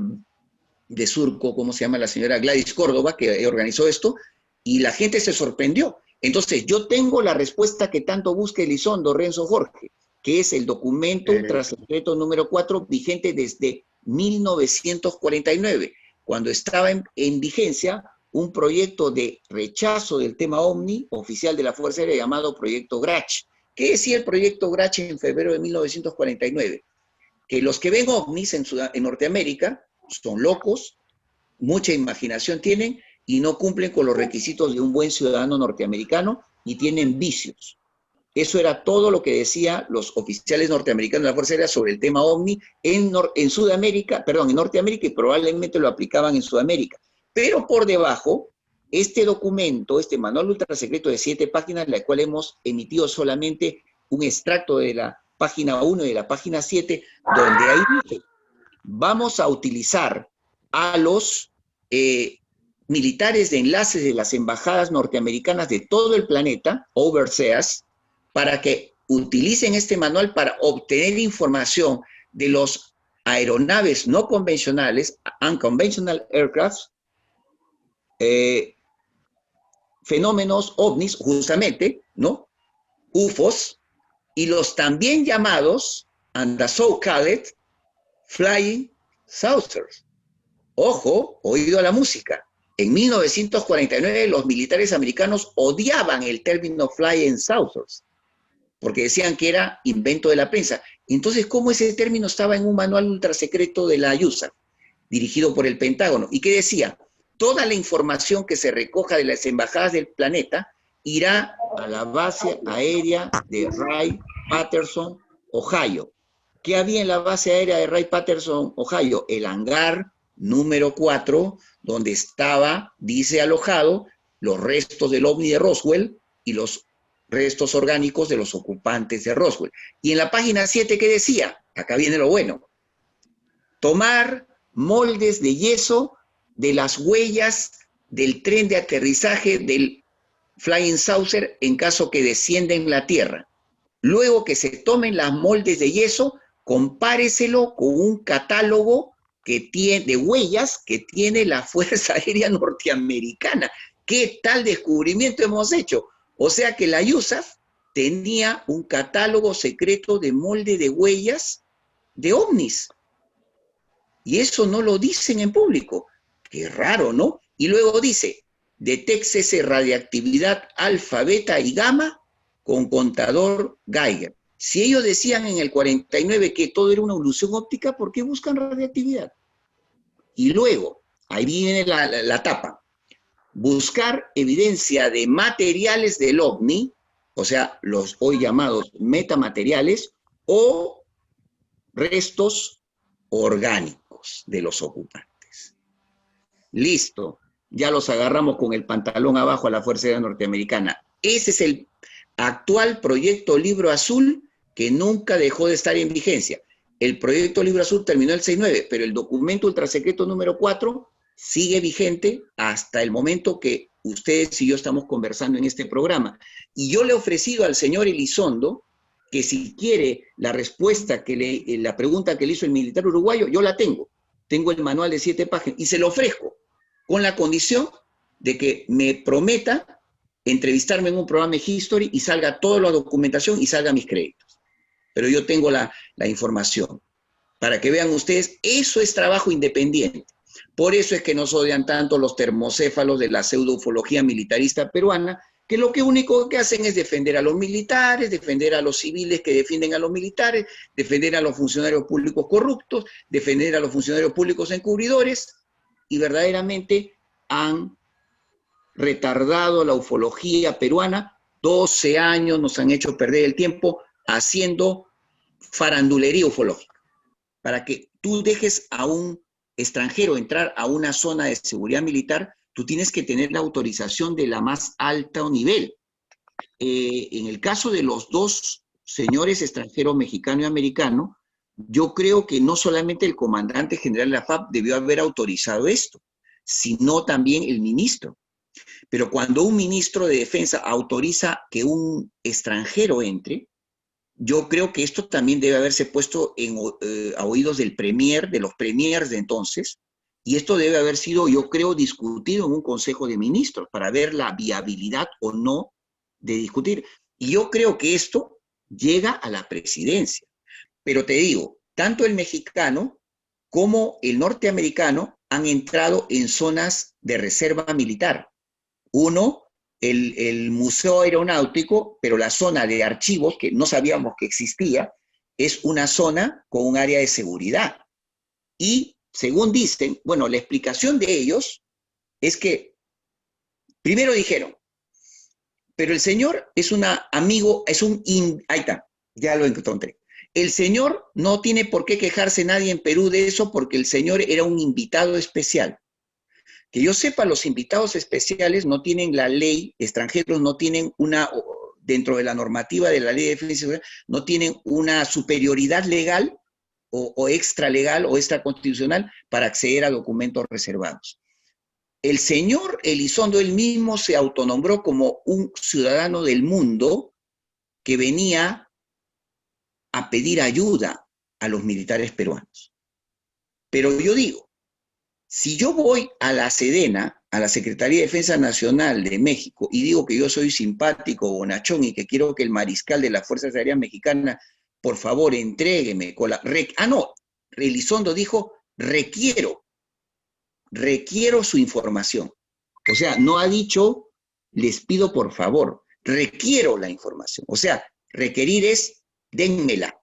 Speaker 2: de Surco, ¿cómo se llama? La señora Gladys Córdoba, que organizó esto, y la gente se sorprendió. Entonces, yo tengo la respuesta que tanto busca Elizondo, Renzo Jorge, que es el documento ultrasecreto número 4, vigente desde 1949, cuando estaba en vigencia un proyecto de rechazo del tema OVNI oficial de la Fuerza Aérea llamado Proyecto Grach. ¿Qué decía el Proyecto Grach en febrero de 1949? Que los que ven ovnis en Norteamérica son locos, mucha imaginación tienen y no cumplen con los requisitos de un buen ciudadano norteamericano y tienen vicios. Eso era todo lo que decían los oficiales norteamericanos de la Fuerza Aérea sobre el tema OVNI en Norteamérica, y probablemente lo aplicaban en Sudamérica. Pero por debajo, este documento, este manual ultrasecreto de 7 páginas, la cual hemos emitido solamente un extracto de la página 1 y de la página 7, donde ahí dice, vamos a utilizar a los militares de enlaces de las embajadas norteamericanas de todo el planeta, overseas, para que utilicen este manual para obtener información de los aeronaves no convencionales, unconventional aircraft, fenómenos ovnis, justamente, ¿no? UFOs, y los también llamados, and the so-called, flying saucers. Ojo, oído a la música. En 1949 los militares americanos odiaban el término flying saucers, porque decían que era invento de la prensa. Entonces, ¿cómo ese término estaba en un manual ultrasecreto de la USAF, dirigido por el Pentágono? ¿Y qué decía? Toda la información que se recoja de las embajadas del planeta irá a la base aérea de Wright-Patterson, Ohio. ¿Qué había en la base aérea de Wright-Patterson, Ohio? El hangar número 4, donde estaba, dice, alojado los restos del ovni de Roswell y los restos orgánicos de los ocupantes de Roswell. Y en la página 7, ¿qué decía? Acá viene lo bueno. Tomar moldes de yeso de las huellas del tren de aterrizaje del Flying Saucer en caso que descienda en la Tierra. Luego que se tomen las moldes de yeso, compáreselo con un catálogo que tiene, de huellas que tiene la Fuerza Aérea Norteamericana. ¿Qué tal descubrimiento hemos hecho? O sea que la USAF tenía un catálogo secreto de molde de huellas de ovnis. Y eso no lo dicen en público. Qué raro, ¿no? Y luego dice, detéctese radiactividad alfa, beta y gamma con contador Geiger. Si ellos decían en el 49 que todo era una ilusión óptica, ¿por qué buscan radiactividad? Y luego, ahí viene la tapa. Buscar evidencia de materiales del OVNI, o sea, los hoy llamados metamateriales, o restos orgánicos de los ocupantes. listo, ya los agarramos con el pantalón abajo a la Fuerza Aérea Norteamericana. Ese es el actual proyecto Libro Azul que nunca dejó de estar en vigencia. El proyecto Libro Azul terminó el 6-9, pero el documento ultrasecreto número 4 sigue vigente hasta el momento que ustedes y yo estamos conversando en este programa. Y yo le he ofrecido al señor Elizondo que si quiere la respuesta, la pregunta que le hizo el militar uruguayo, yo la tengo. Tengo el manual de 7 páginas y se lo ofrezco con la condición de que me prometa entrevistarme en un programa de History y salga toda la documentación y salga mis créditos. Pero yo tengo la información. Para que vean ustedes, eso es trabajo independiente. Por eso es que nos odian tanto los termocéfalos de la pseudo-ufología militarista peruana, que lo único que hacen es defender a los militares, defender a los civiles que defienden a los militares, defender a los funcionarios públicos corruptos, defender a los funcionarios públicos encubridores, y verdaderamente han retardado la ufología peruana. 12 años nos han hecho perder el tiempo haciendo farandulería ufológica. Para que tú dejes a un extranjero entrar a una zona de seguridad militar, tú tienes que tener la autorización de la más alto nivel. En el caso de los dos señores extranjeros, mexicano y americano, yo creo que no solamente el comandante general de la FAP debió haber autorizado esto, sino también el ministro. Pero cuando un ministro de Defensa autoriza que un extranjero entre, yo creo que esto también debe haberse puesto a oídos del premier, de los premiers de entonces, y esto debe haber sido, yo creo, discutido en un consejo de ministros para ver la viabilidad o no de discutir. Y yo creo que esto llega a la presidencia. Pero te digo, tanto el mexicano como el norteamericano han entrado en zonas de reserva militar. Uno, el Museo Aeronáutico, pero la zona de archivos, que no sabíamos que existía, es una zona con un área de seguridad. Y, según dicen, bueno, la explicación de ellos es que, primero dijeron, pero el señor es un amigo, ahí está, ya lo encontré. El señor no tiene por qué quejarse nadie en Perú de eso porque el señor era un invitado especial. Que yo sepa, los invitados especiales no tienen la ley, extranjeros no tienen dentro de la normativa de la ley de defensa y seguridad, no tienen una superioridad legal o extralegal o extraconstitucional para acceder a documentos reservados. El señor Elizondo él mismo se autonombró como un ciudadano del mundo que venía a pedir ayuda a los militares peruanos. Pero yo digo, si yo voy a la Sedena, a la Secretaría de Defensa Nacional de México, y digo que yo soy simpático, bonachón, y que quiero que el mariscal de las Fuerzas Aéreas Mexicanas, por favor, entrégueme con la... Elizondo dijo, requiero su información. O sea, no ha dicho, les pido por favor, requiero la información. O sea, requerir es, dénmela.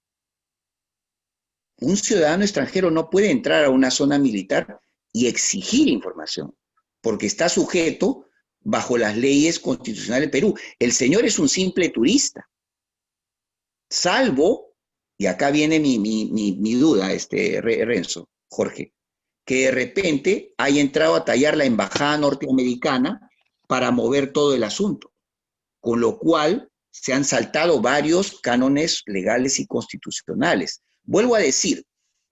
Speaker 2: Un ciudadano extranjero no puede entrar a una zona militar y exigir información, porque está sujeto bajo las leyes constitucionales de Perú. El señor es un simple turista, salvo, y acá viene mi duda, Renzo, Jorge, que de repente haya entrado a tallar la embajada norteamericana para mover todo el asunto, con lo cual se han saltado varios cánones legales y constitucionales. Vuelvo a decir,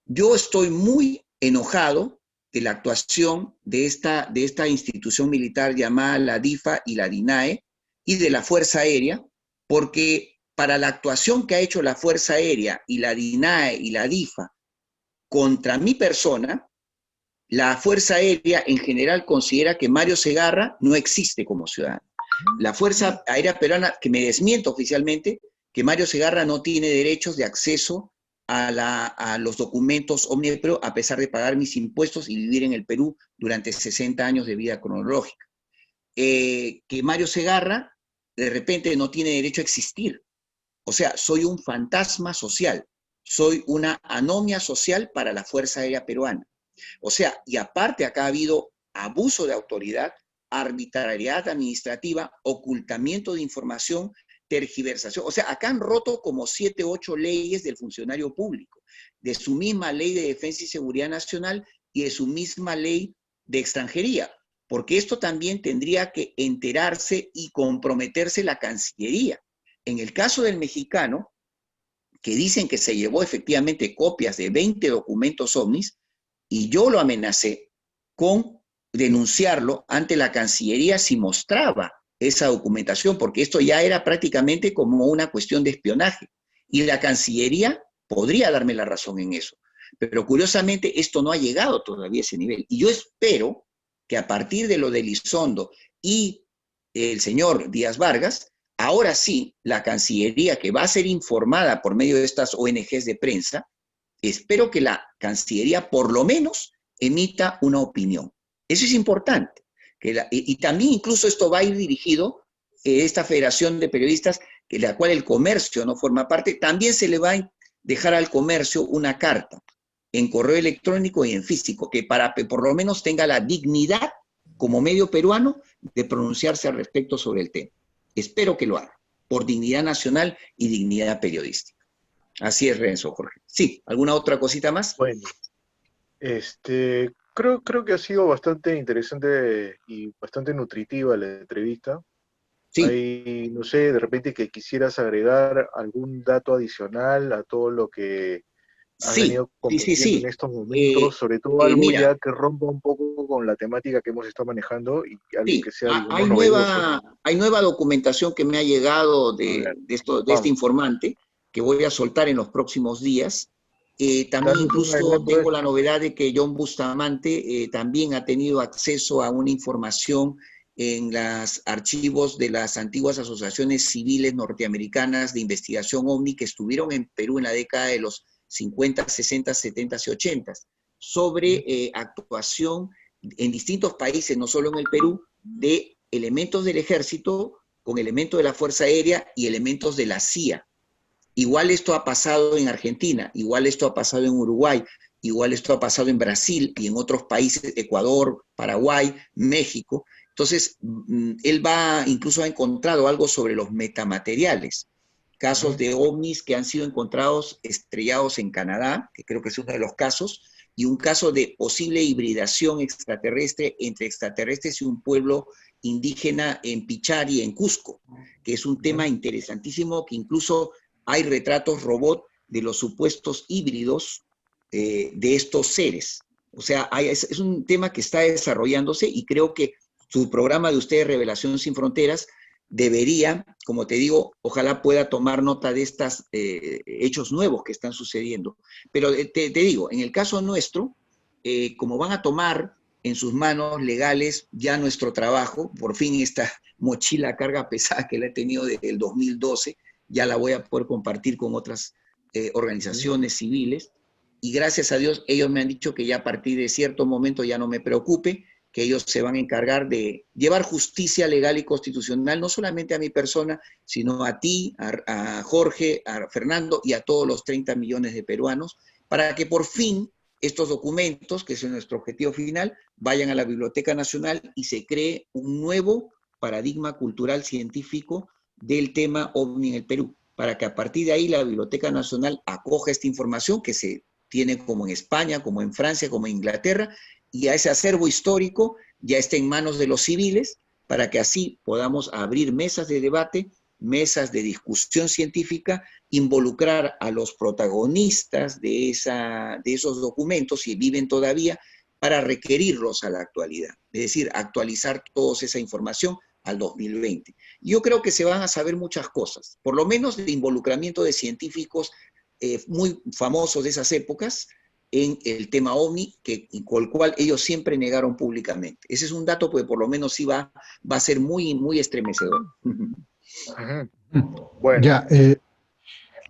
Speaker 2: yo estoy muy enojado de la actuación de esta institución militar llamada la DIFA y la DINAE y de la Fuerza Aérea, porque para la actuación que ha hecho la Fuerza Aérea y la DINAE y la DIFA contra mi persona, la Fuerza Aérea en general considera que Mario Segarra no existe como ciudadano. La Fuerza Aérea Peruana, que me desmiento oficialmente, que Mario Segarra no tiene derechos de acceso a los documentos Omnipro a pesar de pagar mis impuestos y vivir en el Perú durante 60 años de vida cronológica. Que Mario Segarra de repente no tiene derecho a existir. O sea, soy un fantasma social, soy una anomia social para la Fuerza Aérea Peruana. O sea, y aparte acá ha habido abuso de autoridad, arbitrariedad administrativa, ocultamiento de información, tergiversación. O sea, acá han roto como 7, 8 leyes del funcionario público, de su misma ley de defensa y seguridad nacional y de su misma ley de extranjería, porque esto también tendría que enterarse y comprometerse la Cancillería. En el caso del mexicano, que dicen que se llevó efectivamente copias de 20 documentos ovnis, y yo lo amenacé con denunciarlo ante la Cancillería si mostraba esa documentación, porque esto ya era prácticamente como una cuestión de espionaje. Y la Cancillería podría darme la razón en eso. Pero curiosamente esto no ha llegado todavía a ese nivel. Y yo espero que a partir de lo de Elizondo y el señor Díaz Vargas, ahora sí, la Cancillería, que va a ser informada por medio de estas ONGs de prensa, espero que la Cancillería por lo menos emita una opinión. Eso es importante. Y también incluso esto va a ir dirigido, esta Federación de Periodistas, de la cual el comercio no forma parte, también se le va a dejar al comercio una carta en correo electrónico y en físico, que por lo menos tenga la dignidad como medio peruano de pronunciarse al respecto sobre el tema. Espero que lo haga, por dignidad nacional y dignidad periodística. Así es, Renzo, Jorge. Sí, ¿alguna otra cosita más?
Speaker 1: Bueno, creo que ha sido bastante interesante y bastante nutritiva la entrevista.
Speaker 2: Sí.
Speaker 1: Ahí, no sé, de repente que quisieras agregar algún dato adicional a todo lo que has venido compartiendo en estos momentos, sobre todo algo
Speaker 2: mira,
Speaker 1: ya que rompa un poco con la temática que hemos estado manejando y algo que sea, digamos,
Speaker 2: hay nueva documentación que me ha llegado de este informante que voy a soltar en los próximos días. También incluso tengo la novedad de que John Bustamante también ha tenido acceso a una información en los archivos de las antiguas asociaciones civiles norteamericanas de investigación OVNI que estuvieron en Perú en la década de los 50, 60, 70 y 80, sobre actuación en distintos países, no solo en el Perú, de elementos del ejército con elementos de la Fuerza Aérea y elementos de la CIA. Igual esto ha pasado en Argentina, igual esto ha pasado en Uruguay, igual esto ha pasado en Brasil y en otros países, Ecuador, Paraguay, México. Entonces, él incluso ha encontrado algo sobre los metamateriales, casos de ovnis que han sido encontrados estrellados en Canadá, que creo que es uno de los casos, y un caso de posible hibridación extraterrestre entre extraterrestres y un pueblo indígena en Pichari, en Cusco, que es un tema interesantísimo, que incluso hay retratos robot de los supuestos híbridos de estos seres. O sea, es un tema que está desarrollándose y creo que su programa de ustedes, Revelación Sin Fronteras, debería, como te digo, ojalá pueda tomar nota de estos hechos nuevos que están sucediendo. Pero te digo, en el caso nuestro, como van a tomar en sus manos legales ya nuestro trabajo, por fin esta mochila carga pesada que la he tenido desde el 2012, ya la voy a poder compartir con otras organizaciones civiles, y gracias a Dios ellos me han dicho que ya a partir de cierto momento ya no me preocupe, que ellos se van a encargar de llevar justicia legal y constitucional, no solamente a mi persona, sino a ti, a Jorge, a Fernando y a todos los 30 millones de peruanos, para que por fin estos documentos, que es nuestro objetivo final, vayan a la Biblioteca Nacional y se cree un nuevo paradigma cultural científico del tema OVNI en el Perú, para que a partir de ahí la Biblioteca Nacional acoja esta información que se tiene como en España, como en Francia, como en Inglaterra, y a ese acervo histórico ya esté en manos de los civiles, para que así podamos abrir mesas de debate, mesas de discusión científica, involucrar a los protagonistas de esos documentos, si viven todavía, para requerirlos a la actualidad. Es decir, actualizar toda esa información al 2020. Yo creo que se van a saber muchas cosas, por lo menos de involucramiento de científicos muy famosos de esas épocas, en el tema OVNI, con el cual ellos siempre negaron públicamente. Ese es un dato que por lo menos sí va a ser muy, muy estremecedor.
Speaker 3: Bueno. Ya,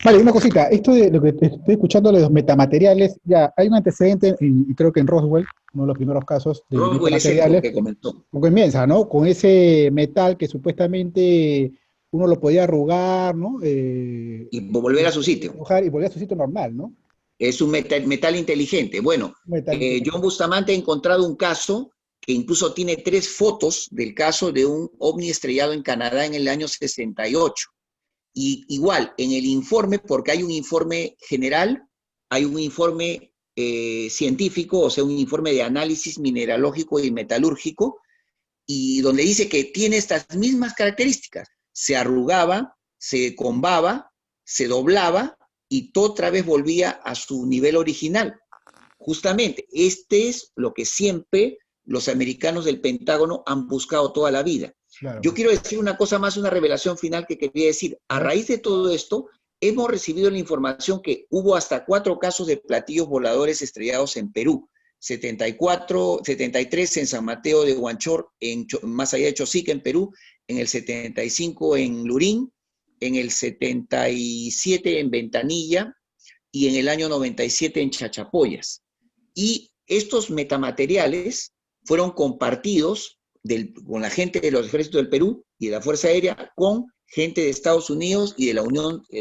Speaker 3: vale, una cosita. Esto de lo que estoy escuchando de los metamateriales, ya hay un antecedente, y creo que en Roswell, uno de los primeros casos de
Speaker 2: metamateriales, que comentó.
Speaker 3: Un poco inmensa, ¿no? Con ese metal que supuestamente uno lo podía arrugar, ¿no?
Speaker 2: Y volver a su sitio.
Speaker 3: Y volver a su sitio normal, ¿no?
Speaker 2: Es un metal inteligente. Bueno, John Bustamante ha encontrado un caso que incluso tiene 3 fotos del caso de un ovni estrellado en Canadá en el año 68. Y igual, en el informe, porque hay un informe general, hay un informe científico, o sea, un informe de análisis mineralógico y metalúrgico, y donde dice que tiene estas mismas características. Se arrugaba, se combaba, se doblaba y todo otra vez volvía a su nivel original. Justamente, este es lo que siempre los americanos del Pentágono han buscado toda la vida.
Speaker 3: Claro.
Speaker 2: Yo quiero decir una cosa más, una revelación final que quería decir. A raíz de todo esto, hemos recibido la información que hubo hasta 4 casos de platillos voladores estrellados en Perú. 73 en San Mateo de Huanchor, más allá de Chosica, en Perú, en el 75 en Lurín, en el 77 en Ventanilla y en el año 97 en Chachapoyas. Y estos metamateriales fueron compartidos con la gente de los ejércitos del Perú y de la Fuerza Aérea con gente de Estados Unidos y de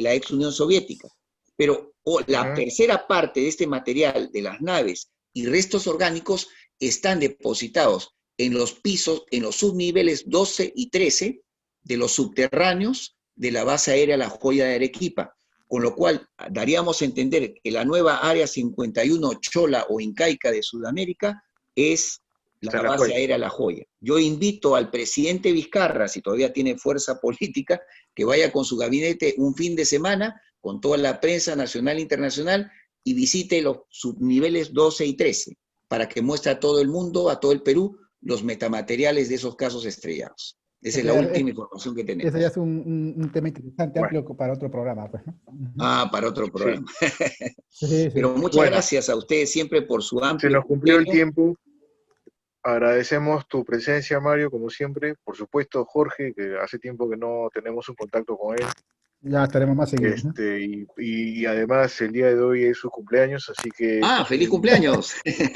Speaker 2: la ex Unión Soviética. Pero la tercera parte de este material de las naves y restos orgánicos están depositados en los pisos, en los subniveles 12 y 13 de los subterráneos de la base aérea La Joya de Arequipa, con lo cual daríamos a entender que la nueva Área 51 Chola o Incaica de Sudamérica es la base aérea La Joya. Yo invito al presidente Vizcarra, si todavía tiene fuerza política, que vaya con su gabinete un fin de semana, con toda la prensa nacional e internacional, y visite los subniveles 12 y 13, para que muestre a todo el mundo, a todo el Perú, los metamateriales de esos casos estrellados. Esa es la última información que tenemos.
Speaker 3: Ese ya es un tema interesante, amplio para otro programa, pues, ¿no?
Speaker 2: Para otro programa.
Speaker 3: Sí.
Speaker 2: Pero muchas gracias a ustedes siempre por su amplio...
Speaker 1: Se nos cumplió el tiempo. Agradecemos tu presencia, Mario, como siempre. Por supuesto, Jorge, que hace tiempo que no tenemos un contacto con él.
Speaker 3: Ya estaremos más seguidos, ¿no?
Speaker 1: Y además el día de hoy es su cumpleaños, así que...
Speaker 2: ¡Feliz cumpleaños!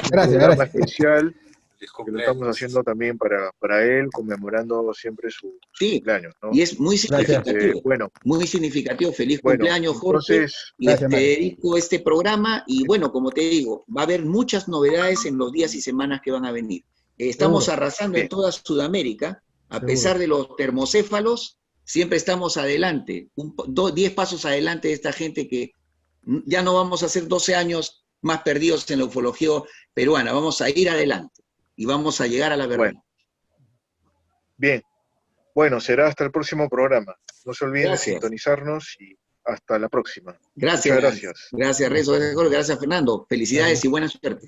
Speaker 1: Gracias. Especial que lo estamos haciendo también para él, conmemorando siempre su cumpleaños, ¿no?
Speaker 2: Y es muy significativo. Muy significativo. Feliz cumpleaños, Jorge.
Speaker 1: Entonces,
Speaker 2: y te dedico este programa y bueno, como te digo, va a haber muchas novedades en los días y semanas que van a venir. Estamos arrasando en toda Sudamérica, a pesar de los termocéfalos, siempre estamos adelante, 10 pasos adelante de esta gente que ya no vamos a hacer 12 años más perdidos en la ufología peruana, vamos a ir adelante y vamos a llegar a la verdad.
Speaker 1: Bien, será hasta el próximo programa. No se olviden de sintonizarnos y hasta la próxima.
Speaker 2: Gracias.
Speaker 1: Muchas gracias.
Speaker 2: Gracias, Rezo. Gracias, Fernando. Felicidades y buena suerte.